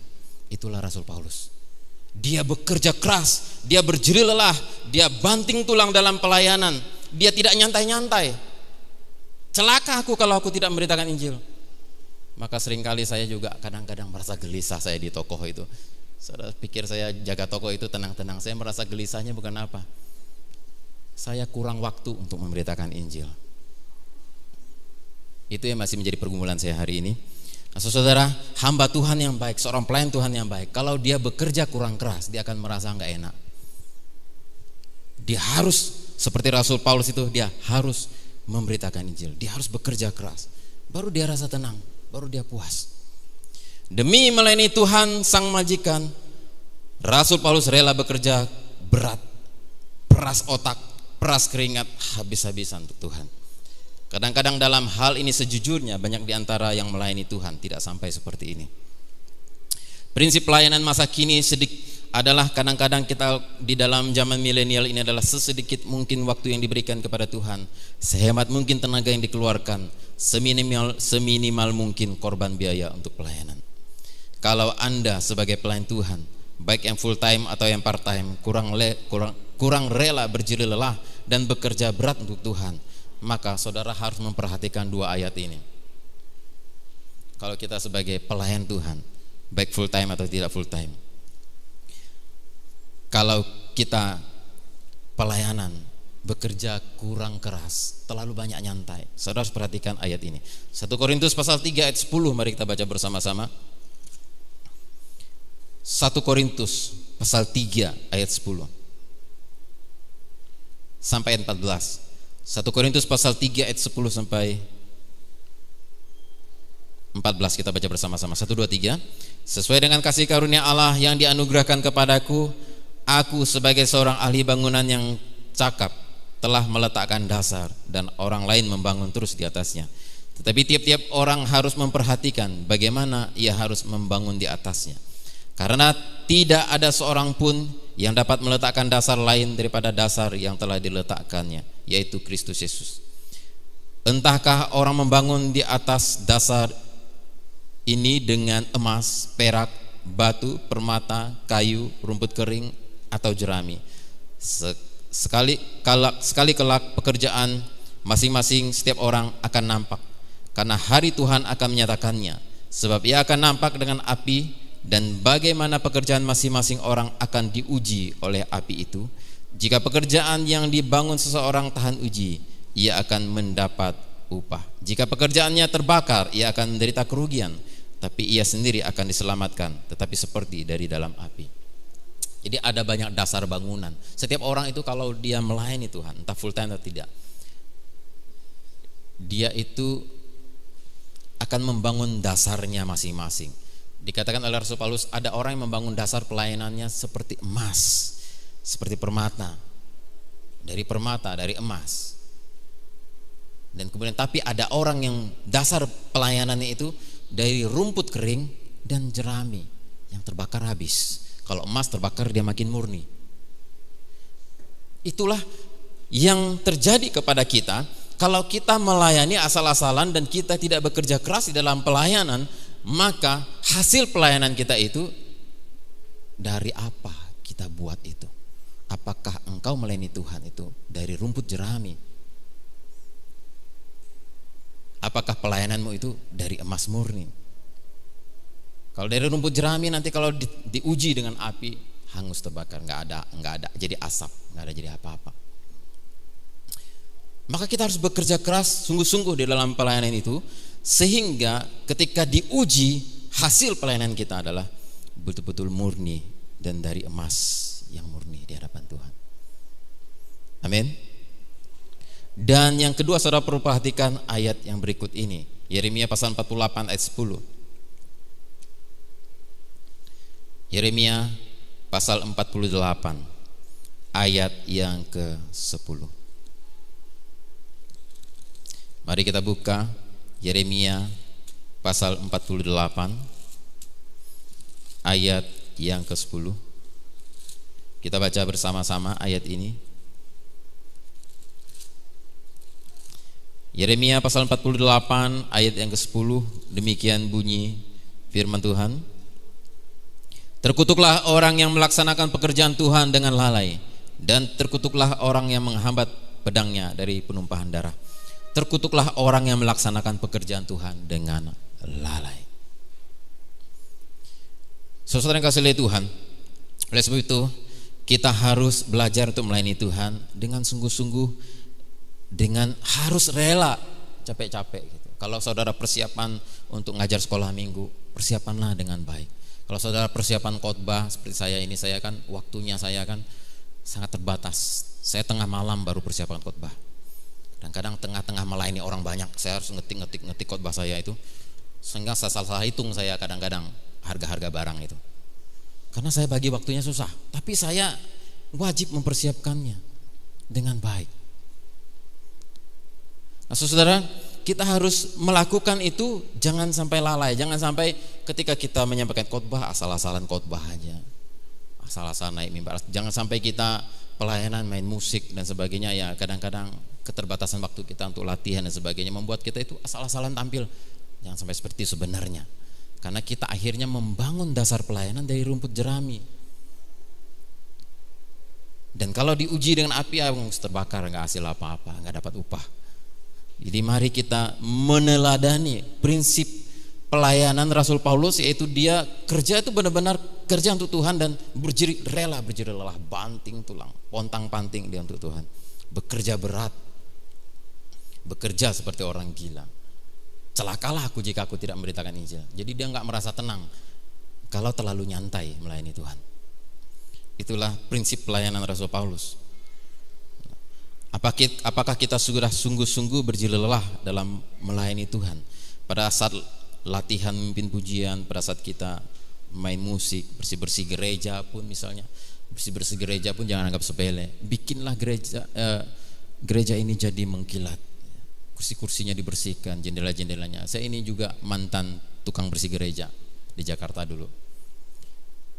Itulah Rasul Paulus. Dia bekerja keras, dia berjerih lelah, dia banting tulang dalam pelayanan. Dia tidak nyantai-nyantai. Celaka aku kalau aku tidak memberitakan Injil. Maka seringkali saya juga kadang-kadang merasa gelisah saya di toko itu. Saudara pikir saya jaga toko itu tenang-tenang. Saya merasa gelisahnya bukan apa? Saya kurang waktu untuk memberitakan Injil. Itu yang masih menjadi pergumulan saya hari ini. Nah, saudara, hamba Tuhan yang baik, seorang pelayan Tuhan yang baik, kalau dia bekerja kurang keras, dia akan merasa nggak enak. Dia harus seperti Rasul Paulus itu, dia harus memberitakan Injil. Dia harus bekerja keras. Baru dia rasa tenang, baru dia puas. Demi melayani Tuhan sang majikan, Rasul Paulus rela bekerja berat, peras otak, peras keringat, habis-habisan untuk Tuhan. Kadang-kadang dalam hal ini sejujurnya banyak di antara yang melayani Tuhan tidak sampai seperti ini. Prinsip pelayanan masa kini adalah kadang-kadang kita di dalam zaman milenial ini adalah sesedikit mungkin waktu yang diberikan kepada Tuhan, sehemat mungkin tenaga yang dikeluarkan, seminimal mungkin korban biaya untuk pelayanan. Kalau Anda sebagai pelayan Tuhan, baik yang full time atau yang part time, kurang rela berjerih lelah dan bekerja berat untuk Tuhan, maka saudara harus memperhatikan 2 ayat ini. Kalau kita sebagai pelayan Tuhan, baik full time atau tidak full time, kalau kita pelayanan bekerja kurang keras, terlalu banyak nyantai, saudara harus perhatikan ayat ini. 1 Korintus pasal 3 ayat 10, mari kita baca bersama-sama. 1 Korintus pasal 3 ayat 10 sampai 14. 1 Korintus pasal 3 ayat 10 sampai 14, kita baca bersama-sama. 1, 2, 3. Sesuai dengan kasih karunia Allah yang dianugerahkan kepadaku, aku sebagai seorang ahli bangunan yang cakap telah meletakkan dasar dan orang lain membangun terus di atasnya. Tetapi tiap-tiap orang harus memperhatikan bagaimana ia harus membangun di atasnya. Karena tidak ada seorang pun yang dapat meletakkan dasar lain daripada dasar yang telah diletakkannya, yaitu Kristus Yesus. Entahkah orang membangun di atas dasar ini dengan emas, perak, batu, permata, kayu, rumput kering, atau jerami. Sekali kelak pekerjaan masing-masing setiap orang akan nampak, karena hari Tuhan akan menyatakannya. Sebab ia akan nampak dengan api, dan bagaimana pekerjaan masing-masing orang akan diuji oleh api itu. Jika pekerjaan yang dibangun seseorang tahan uji, ia akan mendapat upah. Jika pekerjaannya terbakar, ia akan menderita kerugian, tapi ia sendiri akan diselamatkan, tetapi seperti dari dalam api. Jadi ada banyak dasar bangunan. Setiap orang itu kalau dia melayani Tuhan, entah full time atau tidak, dia itu akan membangun dasarnya masing-masing. Dikatakan oleh Rasul Paulus, ada orang yang membangun dasar pelayanannya seperti emas, seperti permata, dari emas. Dan kemudian tapi ada orang yang dasar pelayanannya itu dari rumput kering dan jerami. yang terbakar habis. Kalau emas terbakar dia makin murni. Itulah yang terjadi kepada kita kalau kita melayani asal-asalan dan kita tidak bekerja keras di dalam pelayanan, maka hasil pelayanan kita itu dari apa kita buat itu? Apakah engkau melayani Tuhan itu dari rumput jerami? Apakah pelayananmu itu dari emas murni? Kalau dari rumput jerami nanti kalau diuji dengan api hangus terbakar, nggak ada jadi asap, nggak ada jadi apa-apa. Maka kita harus bekerja keras sungguh-sungguh di dalam pelayanan itu, sehingga ketika diuji hasil pelayanan kita adalah betul-betul murni dan dari emas yang murni di hadapan Tuhan. Amin. Dan yang kedua, saudara perlu perhatikan ayat yang berikut ini, Yeremia pasal 48 ayat 10. Yeremia pasal 48 ayat yang ke-10. Mari kita buka Yeremia pasal 48 ayat yang ke-10. Kita baca bersama-sama ayat ini. Yeremia pasal 48 ayat yang ke-10, demikian bunyi firman Tuhan. Terkutuklah orang yang melaksanakan pekerjaan Tuhan dengan lalai, dan terkutuklah orang yang menghambat pedangnya dari penumpahan darah. Terkutuklah orang yang melaksanakan pekerjaan Tuhan dengan lalai. Saudara yang kasih oleh Tuhan, oleh sebab itu kita harus belajar untuk melayani Tuhan dengan sungguh-sungguh, dengan harus rela capek-capek gitu. Kalau saudara persiapan untuk ngajar sekolah minggu, persiapanlah dengan baik. Kalau saudara persiapan khotbah seperti saya ini, saya kan waktunya saya kan sangat terbatas. Saya tengah malam baru persiapan khotbah. Dan kadang tengah-tengah melayani orang banyak, saya harus ngetik khotbah saya itu. Sehingga saya salah hitung saya kadang-kadang harga-harga barang itu. Karena saya bagi waktunya susah, tapi saya wajib mempersiapkannya dengan baik. Nah, saudara, kita harus melakukan itu, jangan sampai lalai, jangan sampai ketika kita menyampaikan khotbah asal-asalan khotbah aja, asal-asalan naik mimbar. Jangan sampai kita pelayanan main musik dan sebagainya, ya kadang-kadang keterbatasan waktu kita untuk latihan dan sebagainya membuat kita itu asal-asalan tampil. Jangan sampai seperti sebenarnya, karena kita akhirnya membangun dasar pelayanan dari rumput jerami. Dan kalau diuji dengan api, terbakar, nggak hasil apa-apa, nggak dapat upah. Jadi mari kita meneladani prinsip pelayanan Rasul Paulus, yaitu dia kerja itu benar-benar kerja untuk Tuhan dan berjeri lelah, banting tulang, pontang-panting dia untuk Tuhan. Bekerja berat, bekerja seperti orang gila. Celakalah aku jika aku tidak memberitakan Injil. Jadi dia nggak merasa tenang kalau terlalu nyantai melayani Tuhan. Itulah prinsip pelayanan Rasul Paulus. Apakah kita sudah sungguh-sungguh berjeri lelah dalam melayani Tuhan? Pada saat latihan mimpin pujian, pada saat kita main musik, bersih-bersih gereja pun misalnya, bersih-bersih gereja pun jangan anggap sepele. Bikinlah gereja ini jadi mengkilat. Kursi-kursinya dibersihkan, jendela-jendelanya. Saya ini juga mantan tukang bersih gereja di Jakarta dulu.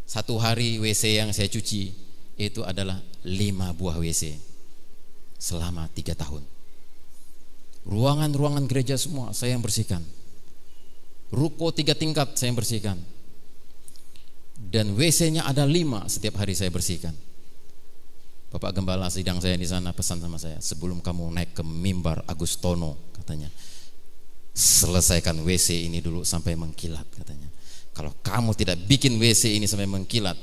Satu hari WC yang saya cuci itu adalah 5 buah WC. Selama 3 tahun. Ruangan-ruangan gereja semua saya yang bersihkan. Ruko 3 tingkat saya yang bersihkan. Dan WC-nya ada 5 setiap hari saya bersihkan. Bapak Gembala sidang saya di sana pesan sama saya, sebelum kamu naik ke mimbar Agustono, katanya, selesaikan WC ini dulu sampai mengkilat, katanya. Kalau kamu tidak bikin WC ini sampai mengkilat,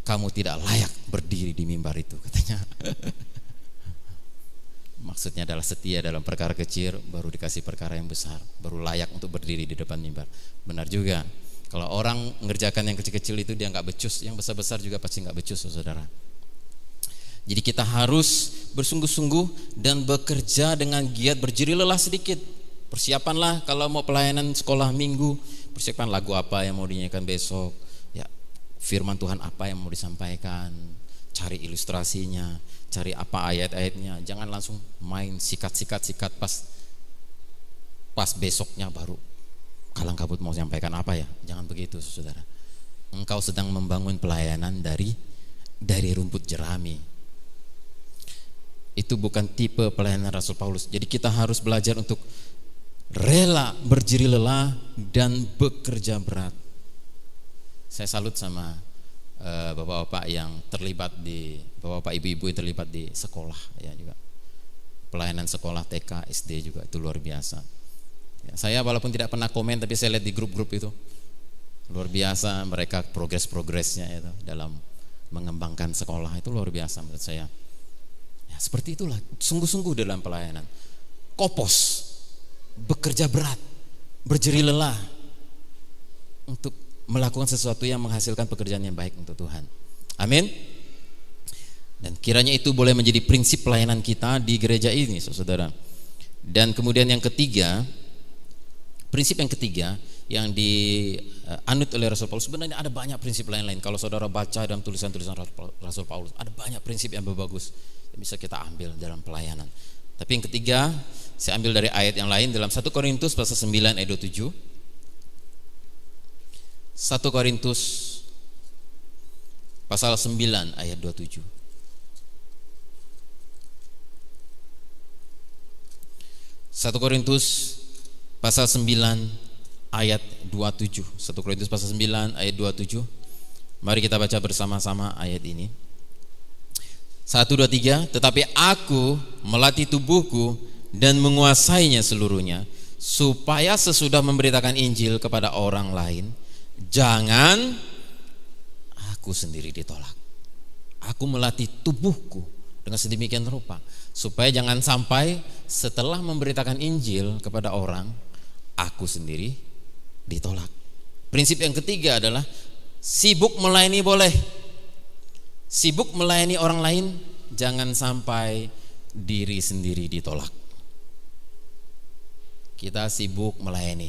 kamu tidak layak berdiri di mimbar itu, katanya. Maksudnya adalah setia dalam perkara kecil, baru dikasih perkara yang besar, baru layak untuk berdiri di depan mimbar. Benar juga. Kalau orang mengerjakan yang kecil-kecil itu dia nggak becus, yang besar-besar juga pasti nggak becus, saudara. Jadi kita harus bersungguh-sungguh dan bekerja dengan giat, berjeri lelah sedikit. Persiapanlah kalau mau pelayanan sekolah minggu, persiapan lagu apa yang mau dinyanyikan besok, ya firman Tuhan apa yang mau disampaikan, cari ilustrasinya, cari apa ayat-ayatnya. Jangan langsung main sikat pas besoknya baru kalang kabut mau sampaikan apa ya. Jangan begitu, saudara. engkau sedang membangun pelayanan dari rumput jerami. Itu bukan tipe pelayanan Rasul Paulus. Jadi kita harus belajar untuk rela berjerih lelah dan bekerja berat. Saya salut sama bapak-bapak yang terlibat bapak-bapak ibu-ibu yang terlibat di sekolah ya juga. Pelayanan sekolah TK, SD juga itu luar biasa. Ya, saya walaupun tidak pernah komen, tapi saya lihat di grup-grup itu luar biasa mereka progresnya itu dalam mengembangkan sekolah, itu luar biasa menurut saya. Ya, seperti itulah sungguh-sungguh dalam pelayanan. Kopos, bekerja berat, berjerih lelah untuk melakukan sesuatu yang menghasilkan pekerjaan yang baik untuk Tuhan. Amin. Dan kiranya itu boleh menjadi prinsip pelayanan kita di gereja ini, saudara. Dan kemudian yang ketiga, prinsip yang ketiga yang dianut oleh Rasul Paulus, sebenarnya ada banyak prinsip lain-lain. Kalau saudara baca dalam tulisan-tulisan Rasul Paulus, ada banyak prinsip yang bagus yang bisa kita ambil dalam pelayanan. Tapi yang ketiga, saya ambil dari ayat yang lain dalam 1 Korintus pasal 9 ayat 27. 1 Korintus pasal 9 ayat 27. 1 Korintus pasal 9 ayat 27. 1 Korintus pasal 9 ayat 27. Mari kita baca bersama-sama ayat ini. 1, 2, 3. Tetapi aku melatih tubuhku dan menguasainya seluruhnya, supaya sesudah memberitakan Injil kepada orang lain, jangan aku sendiri ditolak. Aku melatih tubuhku dengan sedemikian rupa, supaya jangan sampai setelah memberitakan Injil kepada orang, aku sendiri ditolak. Prinsip yang ketiga adalah sibuk melayani boleh, sibuk melayani orang lain, jangan sampai diri sendiri ditolak. Kita sibuk melayani,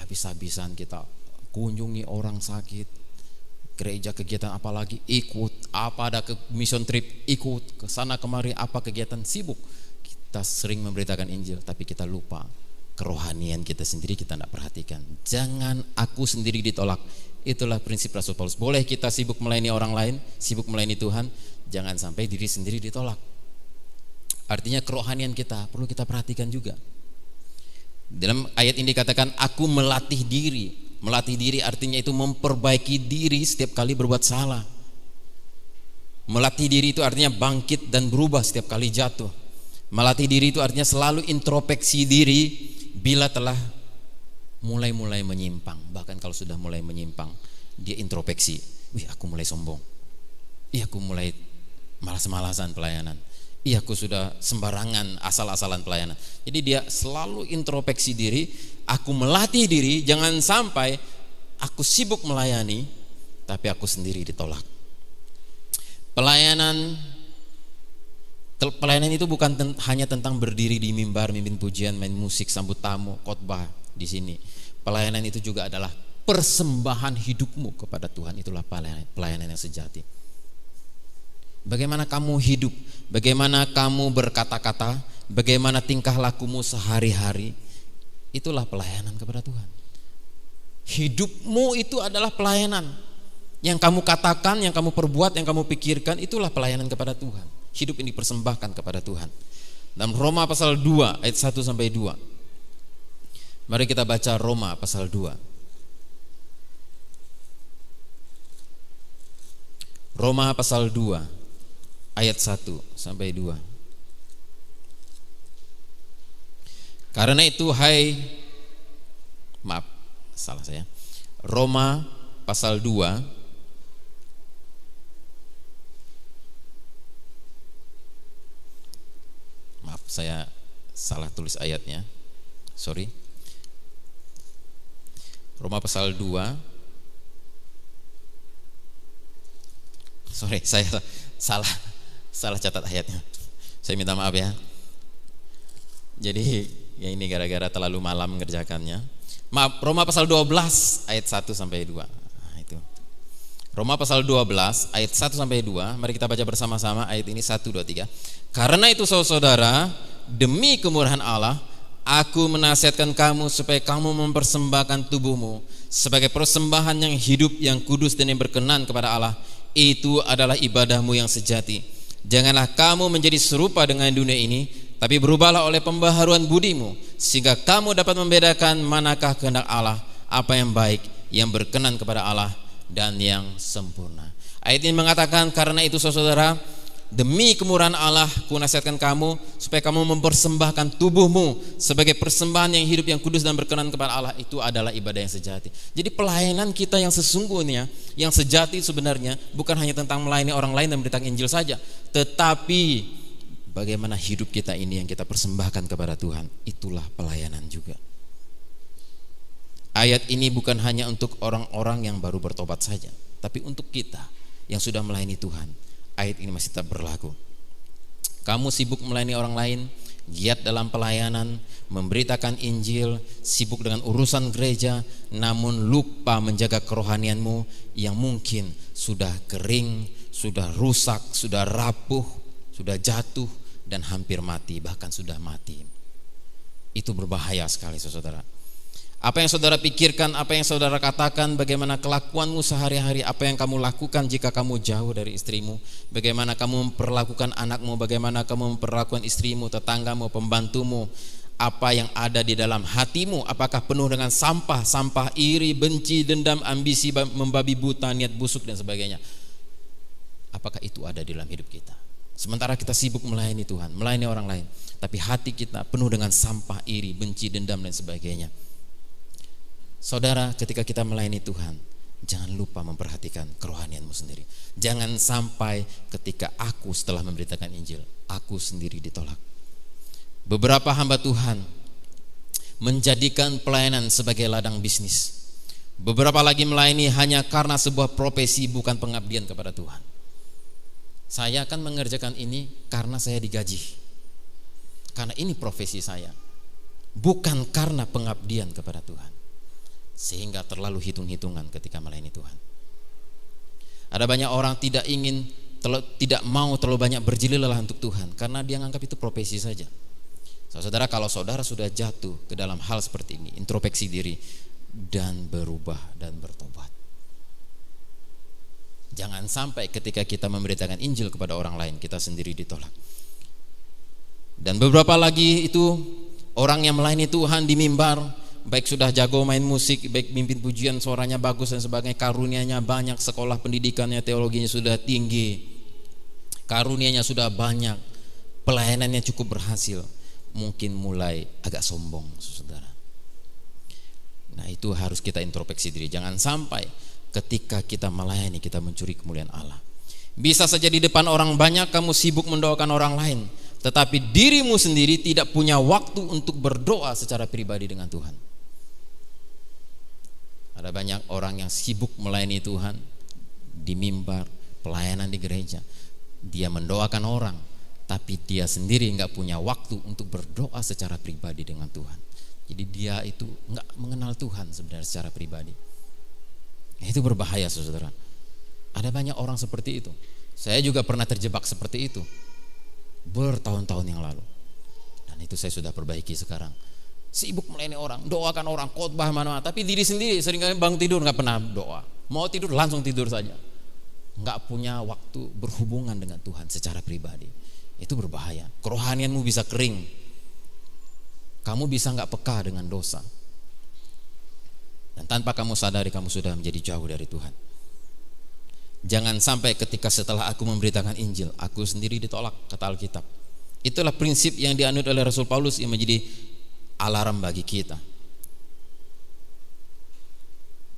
habis-habisan kita kunjungi orang sakit, gereja kegiatan apalagi ikut, apa ada ke mission trip ikut, ke sana kemari apa kegiatan, sibuk. Kita sering memberitakan Injil tapi kita lupa kerohanian kita sendiri, kita tidak perhatikan. Jangan aku sendiri ditolak. Itulah prinsip Rasul Paulus. Boleh kita sibuk melayani orang lain, sibuk melayani Tuhan, jangan sampai diri sendiri ditolak. Artinya kerohanian kita perlu kita perhatikan juga. Dalam ayat ini dikatakan aku melatih diri. Melatih diri artinya itu memperbaiki diri setiap kali berbuat salah. Melatih diri itu artinya bangkit dan berubah setiap kali jatuh. Melatih diri itu artinya selalu introspeksi diri bila telah mulai menyimpang. Bahkan kalau sudah mulai menyimpang, dia introspeksi. Wih, aku mulai sombong. Ih, aku mulai malas-malasan pelayanan. Ih, aku sudah sembarangan asal-asalan pelayanan. Jadi dia selalu introspeksi diri. Aku melatih diri, jangan sampai aku sibuk melayani tapi aku sendiri ditolak. Pelayanan itu bukan hanya tentang berdiri di mimbar, mimpin pujian, main musik, sambut tamu, khotbah di sini. Pelayanan itu juga adalah persembahan hidupmu kepada Tuhan. Itulah pelayanan yang sejati. Bagaimana kamu hidup, bagaimana kamu berkata-kata, bagaimana tingkah lakumu sehari-hari, itulah pelayanan kepada Tuhan. Hidupmu itu adalah pelayanan. Yang kamu katakan, yang kamu perbuat, yang kamu pikirkan, itulah pelayanan kepada Tuhan. Hidup ini dipersembahkan kepada Tuhan. Dalam Roma pasal 2 ayat 1 sampai 2. Mari kita baca Roma pasal 2. Roma pasal 2 ayat 1 sampai 2. Karena itu Roma pasal 2 saya salah tulis ayatnya. Sorry. Roma pasal 2. Sorry, saya salah catat ayatnya. Saya minta maaf ya. Jadi ya ini gara-gara terlalu malam mengerjakannya. Maaf, Roma pasal 12 ayat 1 sampai 2. Nah, itu. Roma pasal 12 ayat 1 sampai 2. Mari kita baca bersama-sama ayat ini 1 2 3. Karena itu saudara, demi kemurahan Allah, Aku menasihatkan kamu supaya kamu mempersembahkan tubuhmu sebagai persembahan yang hidup, yang kudus dan yang berkenan kepada Allah. Itu adalah ibadahmu yang sejati. Janganlah kamu menjadi serupa dengan dunia ini, tapi berubahlah oleh pembaharuan budimu, sehingga kamu dapat membedakan manakah kehendak Allah, apa yang baik, yang berkenan kepada Allah, dan yang sempurna. Ayat ini mengatakan, karena itu saudara, demi kemurahan Allah kunasihatkan kamu supaya kamu mempersembahkan tubuhmu sebagai persembahan yang hidup, yang kudus dan berkenan kepada Allah. Itu adalah ibadah yang sejati. Jadi pelayanan kita yang sesungguhnya, yang sejati sebenarnya bukan hanya tentang melayani orang lain dan beritakan Injil saja, tetapi bagaimana hidup kita ini yang kita persembahkan kepada Tuhan. Itulah pelayanan juga. Ayat ini bukan hanya untuk orang-orang yang baru bertobat saja, tapi untuk kita yang sudah melayani Tuhan. Ayat ini masih tetap berlaku. Kamu sibuk melayani orang lain, giat dalam pelayanan, memberitakan Injil, sibuk dengan urusan gereja, namun lupa menjaga kerohanianmu yang mungkin sudah kering, sudah rusak, sudah rapuh, sudah jatuh dan hampir mati, bahkan sudah mati. Itu berbahaya sekali saudara. Apa yang saudara pikirkan, apa yang saudara katakan, bagaimana kelakuanmu sehari-hari, apa yang kamu lakukan jika kamu jauh dari istrimu, bagaimana kamu memperlakukan anakmu, bagaimana kamu memperlakukan istrimu, tetanggamu, pembantumu, apa yang ada di dalam hatimu, apakah penuh dengan sampah iri, benci, dendam, ambisi, membabi buta, niat busuk dan sebagainya. Apakah itu ada di dalam hidup kita? Sementara kita sibuk melayani Tuhan, melayani orang lain, tapi hati kita penuh dengan sampah iri, benci, dendam dan sebagainya. Saudara, ketika kita melayani Tuhan, jangan lupa memperhatikan kerohanianmu sendiri. Jangan sampai ketika aku setelah memberitakan Injil, aku sendiri ditolak. Beberapa hamba Tuhan menjadikan pelayanan sebagai ladang bisnis. Beberapa lagi melayani hanya karena sebuah profesi, bukan pengabdian kepada Tuhan. Saya akan mengerjakan ini karena saya digaji, karena ini profesi saya, bukan karena pengabdian kepada Tuhan. Sehingga terlalu hitung-hitungan ketika melayani Tuhan. Ada banyak orang tidak mau terlalu banyak berjililah untuk Tuhan, karena dia menganggap itu profesi saja. Saudara, kalau saudara sudah jatuh ke dalam hal seperti ini, introspeksi diri dan berubah dan bertobat. Jangan sampai ketika kita memberitakan Injil kepada orang lain, kita sendiri ditolak. Dan beberapa lagi itu orang yang melayani Tuhan di mimbar, baik sudah jago main musik, baik mimpin pujian, suaranya bagus dan sebagainya, karunianya banyak, sekolah pendidikannya, teologinya sudah tinggi, karunianya sudah banyak, pelayanannya cukup berhasil, mungkin mulai agak sombong, saudara. Nah, itu harus kita introspeksi diri. Jangan sampai ketika kita melayani kita mencuri kemuliaan Allah. Bisa saja di depan orang banyak kamu sibuk mendoakan orang lain, tetapi dirimu sendiri tidak punya waktu untuk berdoa secara pribadi dengan Tuhan. Ada banyak orang yang sibuk melayani Tuhan di mimbar, pelayanan di gereja. Dia mendoakan orang, tapi dia sendiri nggak punya waktu untuk berdoa secara pribadi dengan Tuhan. Jadi dia itu nggak mengenal Tuhan sebenarnya secara pribadi. Itu berbahaya, saudara. Ada banyak orang seperti itu. Saya juga pernah terjebak seperti itu bertahun-tahun yang lalu. Dan itu saya sudah perbaiki sekarang. Sibuk melayani orang, doakan orang, khotbah mana-mana, tapi diri sendiri seringkali bangun tidur nggak pernah doa. Mau tidur langsung tidur saja. Nggak punya waktu berhubungan dengan Tuhan secara pribadi. Itu berbahaya. Kerohanianmu bisa kering. Kamu bisa nggak peka dengan dosa. Dan tanpa kamu sadari kamu sudah menjadi jauh dari Tuhan. Jangan sampai ketika setelah aku memberitakan Injil, aku sendiri ditolak, kata Alkitab. Itulah prinsip yang dianut oleh Rasul Paulus yang menjadi alarm bagi kita.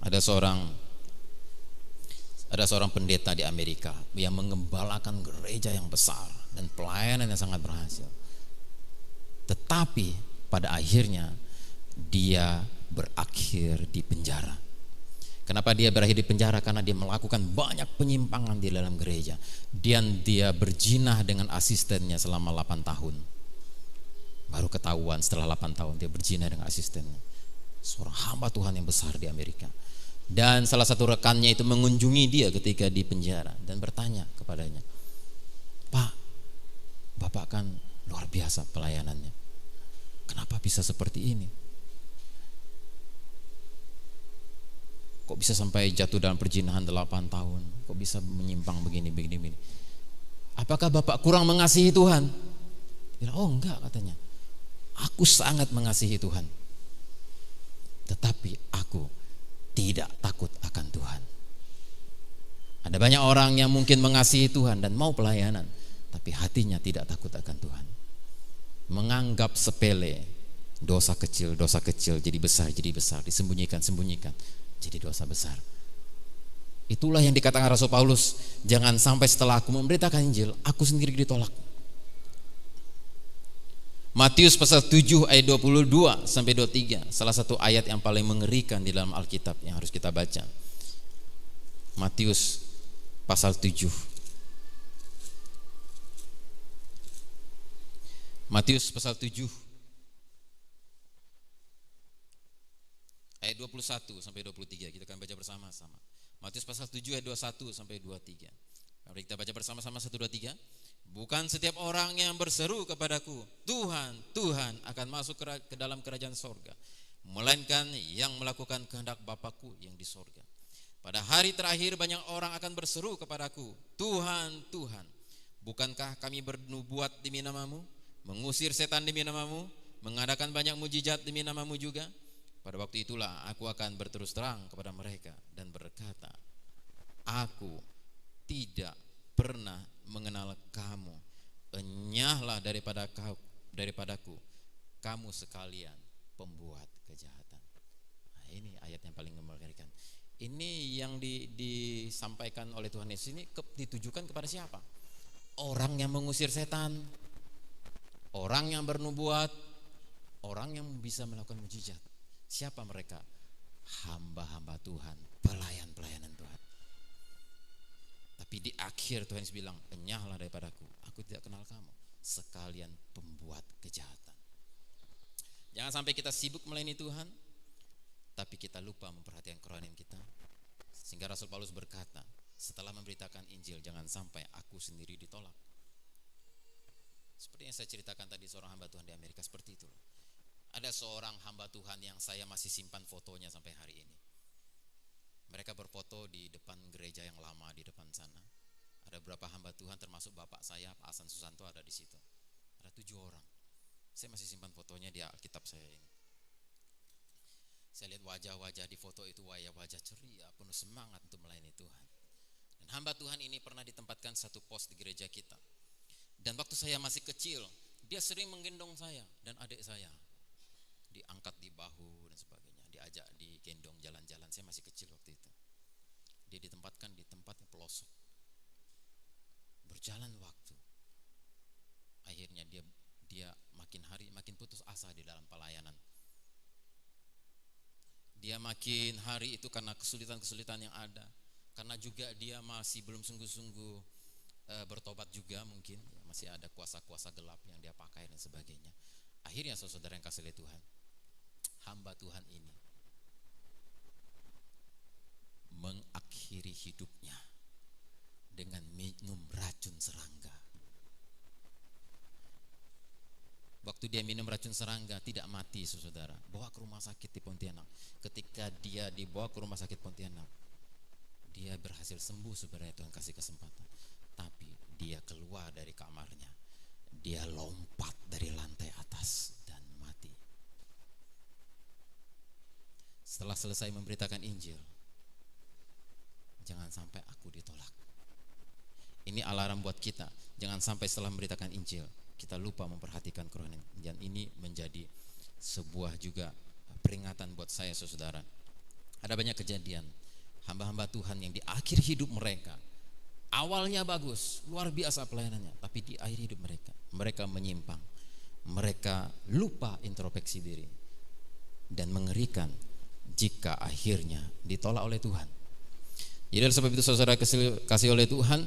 Ada seorang pendeta di Amerika yang mengembalakan gereja yang besar dan pelayanan yang sangat berhasil. Tetapi pada akhirnya dia berakhir di penjara. Kenapa dia berakhir di penjara? Karena dia melakukan banyak penyimpangan di dalam gereja. Dan dia berzinah dengan asistennya selama 8 tahun. Baru ketahuan setelah 8 tahun dia berzina dengan asistennya. Seorang hamba Tuhan yang besar di Amerika. Dan salah satu rekannya itu mengunjungi dia ketika di penjara dan bertanya kepadanya, "Pak, Bapak kan luar biasa pelayanannya. Kenapa bisa seperti ini? Kok bisa sampai jatuh dalam perzinahan 8 tahun? Kok bisa menyimpang begini? Apakah Bapak kurang mengasihi Tuhan? Bilang, oh enggak katanya. Aku sangat mengasihi Tuhan. Tetapi aku tidak takut akan Tuhan. Ada banyak orang yang mungkin mengasihi Tuhan dan mau pelayanan, tapi hatinya tidak takut akan Tuhan. Menganggap sepele, dosa kecil jadi besar, disembunyikan, jadi dosa besar. Itulah yang dikatakan Rasul Paulus, jangan sampai setelah aku memberitakan Injil, aku sendiri ditolak. Matius pasal 7 ayat 22 sampai 23, salah satu ayat yang paling mengerikan di dalam Alkitab yang harus kita baca. Matius pasal 7. Matius pasal 7 ayat 21 sampai 23, kita akan baca bersama-sama. Matius pasal 7 ayat 21 sampai 23. Mari kita baca bersama-sama 1 2 3. Bukan setiap orang yang berseru kepadaku, Tuhan, Tuhan, akan masuk ke dalam kerajaan sorga, melainkan yang melakukan kehendak Bapakku yang di sorga. Pada hari terakhir banyak orang akan berseru kepadaku, Tuhan, Tuhan, bukankah kami bernubuat demi namamu, mengusir setan demi namamu, mengadakan banyak mujizat demi namamu juga? Pada waktu itulah aku akan berterus terang kepada mereka dan berkata, aku tidak pernah mengenal kamu, enyahlah daripadaku, kamu sekalian pembuat kejahatan. Nah, ini ayat yang paling mengerikan. Ini yang disampaikan oleh Tuhan Yesus ini ditujukan kepada siapa? Orang yang mengusir setan, orang yang bernubuat, orang yang bisa melakukan mujizat. Siapa mereka? Hamba-hamba Tuhan, pelayanan Tuhan. Tapi di akhir Tuhan Yesus bilang, enyahlah daripadaku, aku tidak kenal kamu, sekalian pembuat kejahatan. Jangan sampai kita sibuk melayani Tuhan, tapi kita lupa memperhatikan kerohanian kita. Sehingga Rasul Paulus berkata, setelah memberitakan Injil, jangan sampai aku sendiri ditolak. Seperti yang saya ceritakan tadi, seorang hamba Tuhan di Amerika seperti itu. Ada seorang hamba Tuhan yang saya masih simpan fotonya sampai hari ini. Mereka berfoto di depan gereja yang lama di depan sana. Ada beberapa hamba Tuhan termasuk bapak saya, Pak Hasan Susanto, ada di situ. Ada 7 orang. Saya masih simpan fotonya di Alkitab saya ini. Saya lihat wajah-wajah di foto itu, wajah ceria, penuh semangat untuk melayani Tuhan. Dan hamba Tuhan ini pernah ditempatkan satu pos di gereja kita. Dan waktu saya masih kecil, dia sering menggendong saya dan adik saya. Diangkat di bahu dan sebagainya, diajak digendong jalan-jalan. Saya masih kecil waktu itu. Dia ditempatkan di tempat yang pelosok. Berjalan waktu, akhirnya dia makin hari makin putus asa di dalam pelayanan. Dia makin hari itu karena kesulitan-kesulitan yang ada, karena juga dia masih belum sungguh-sungguh bertobat juga, mungkin masih ada kuasa-kuasa gelap yang dia pakai dan sebagainya. Akhirnya saudara yang kasih oleh Tuhan, hamba Tuhan ini mengakhiri hidupnya dengan minum racun serangga. Waktu dia minum racun serangga tidak mati saudara, bawa ke rumah sakit di Pontianak. Ketika dia dibawa ke rumah sakit Pontianak, dia berhasil sembuh sebenarnya, Tuhan kasih kesempatan. Tapi dia keluar dari kamarnya, dia lompat dari lantai atas dan mati. Setelah selesai memberitakan Injil, jangan sampai aku ditolak. Ini alarm buat kita. Jangan sampai setelah memberitakan Injil kita lupa memperhatikan kerohanian. Dan ini menjadi sebuah juga peringatan buat saya saudara. Ada banyak kejadian hamba-hamba Tuhan yang di akhir hidup mereka, awalnya bagus, luar biasa pelayanannya, tapi di akhir hidup mereka menyimpang. Mereka lupa introspeksi diri. Dan mengerikan jika akhirnya ditolak oleh Tuhan. Jadi oleh sebab itu saudara kasih oleh Tuhan,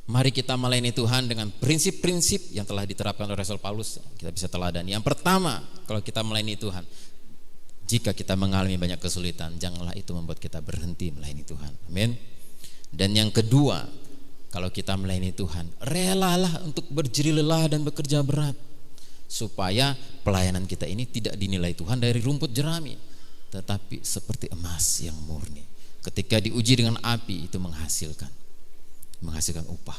mari kita melayani Tuhan dengan prinsip-prinsip yang telah diterapkan oleh Rasul Paulus. Kita bisa teladani. Yang pertama, kalau kita melayani Tuhan, jika kita mengalami banyak kesulitan, janganlah itu membuat kita berhenti melayani Tuhan. Amin. Dan yang kedua, kalau kita melayani Tuhan, relalah untuk berjerih lelah dan bekerja berat. supaya pelayanan kita ini tidak dinilai Tuhan dari rumput jerami, tetapi seperti emas yang murni. Ketika diuji dengan api itu menghasilkan upah.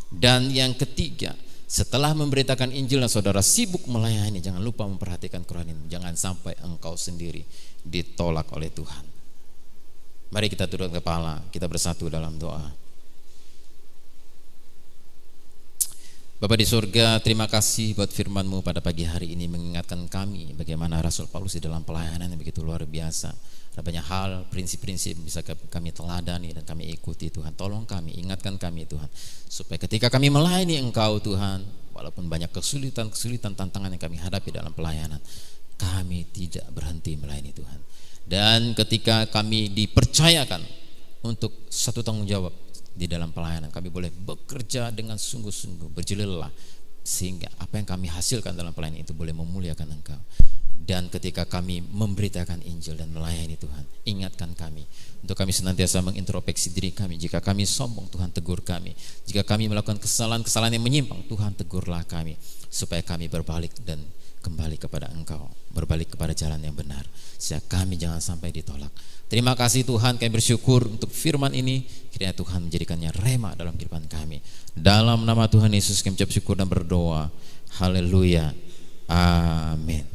Dan yang ketiga, setelah memberitakan Injil dan saudara sibuk melayani, jangan lupa memperhatikan kerohanian. Jangan sampai engkau sendiri ditolak oleh Tuhan. Mari kita tundukkan kepala, kita bersatu dalam doa. Bapa di surga, terima kasih buat firman-Mu pada pagi hari ini, mengingatkan kami bagaimana Rasul Paulus di dalam pelayanan yang begitu luar biasa. Ada banyak hal, prinsip-prinsip bisa kami teladani dan kami ikuti. Tuhan, tolong kami, ingatkan kami Tuhan, supaya ketika kami melayani Engkau Tuhan, walaupun banyak kesulitan, tantangan yang kami hadapi dalam pelayanan, kami tidak berhenti melayani Tuhan. Dan ketika kami dipercayakan untuk satu tanggung jawab di dalam pelayanan, kami boleh bekerja dengan sungguh-sungguh, berjelilah, sehingga apa yang kami hasilkan dalam pelayanan itu boleh memuliakan Engkau. Dan ketika kami memberitakan Injil dan melayani Tuhan, ingatkan kami untuk kami senantiasa mengintrospeksi diri kami. Jika kami sombong, Tuhan tegur kami. Jika kami melakukan kesalahan-kesalahan yang menyimpang, Tuhan tegurlah kami, supaya kami berbalik dan kembali kepada Engkau, berbalik kepada jalan yang benar, sehingga kami jangan sampai ditolak. Terima kasih Tuhan, kami bersyukur untuk firman ini. Kiranya Tuhan menjadikannya rema dalam kehidupan kami. Dalam nama Tuhan Yesus kami ucap syukur dan berdoa. Haleluya. Amin.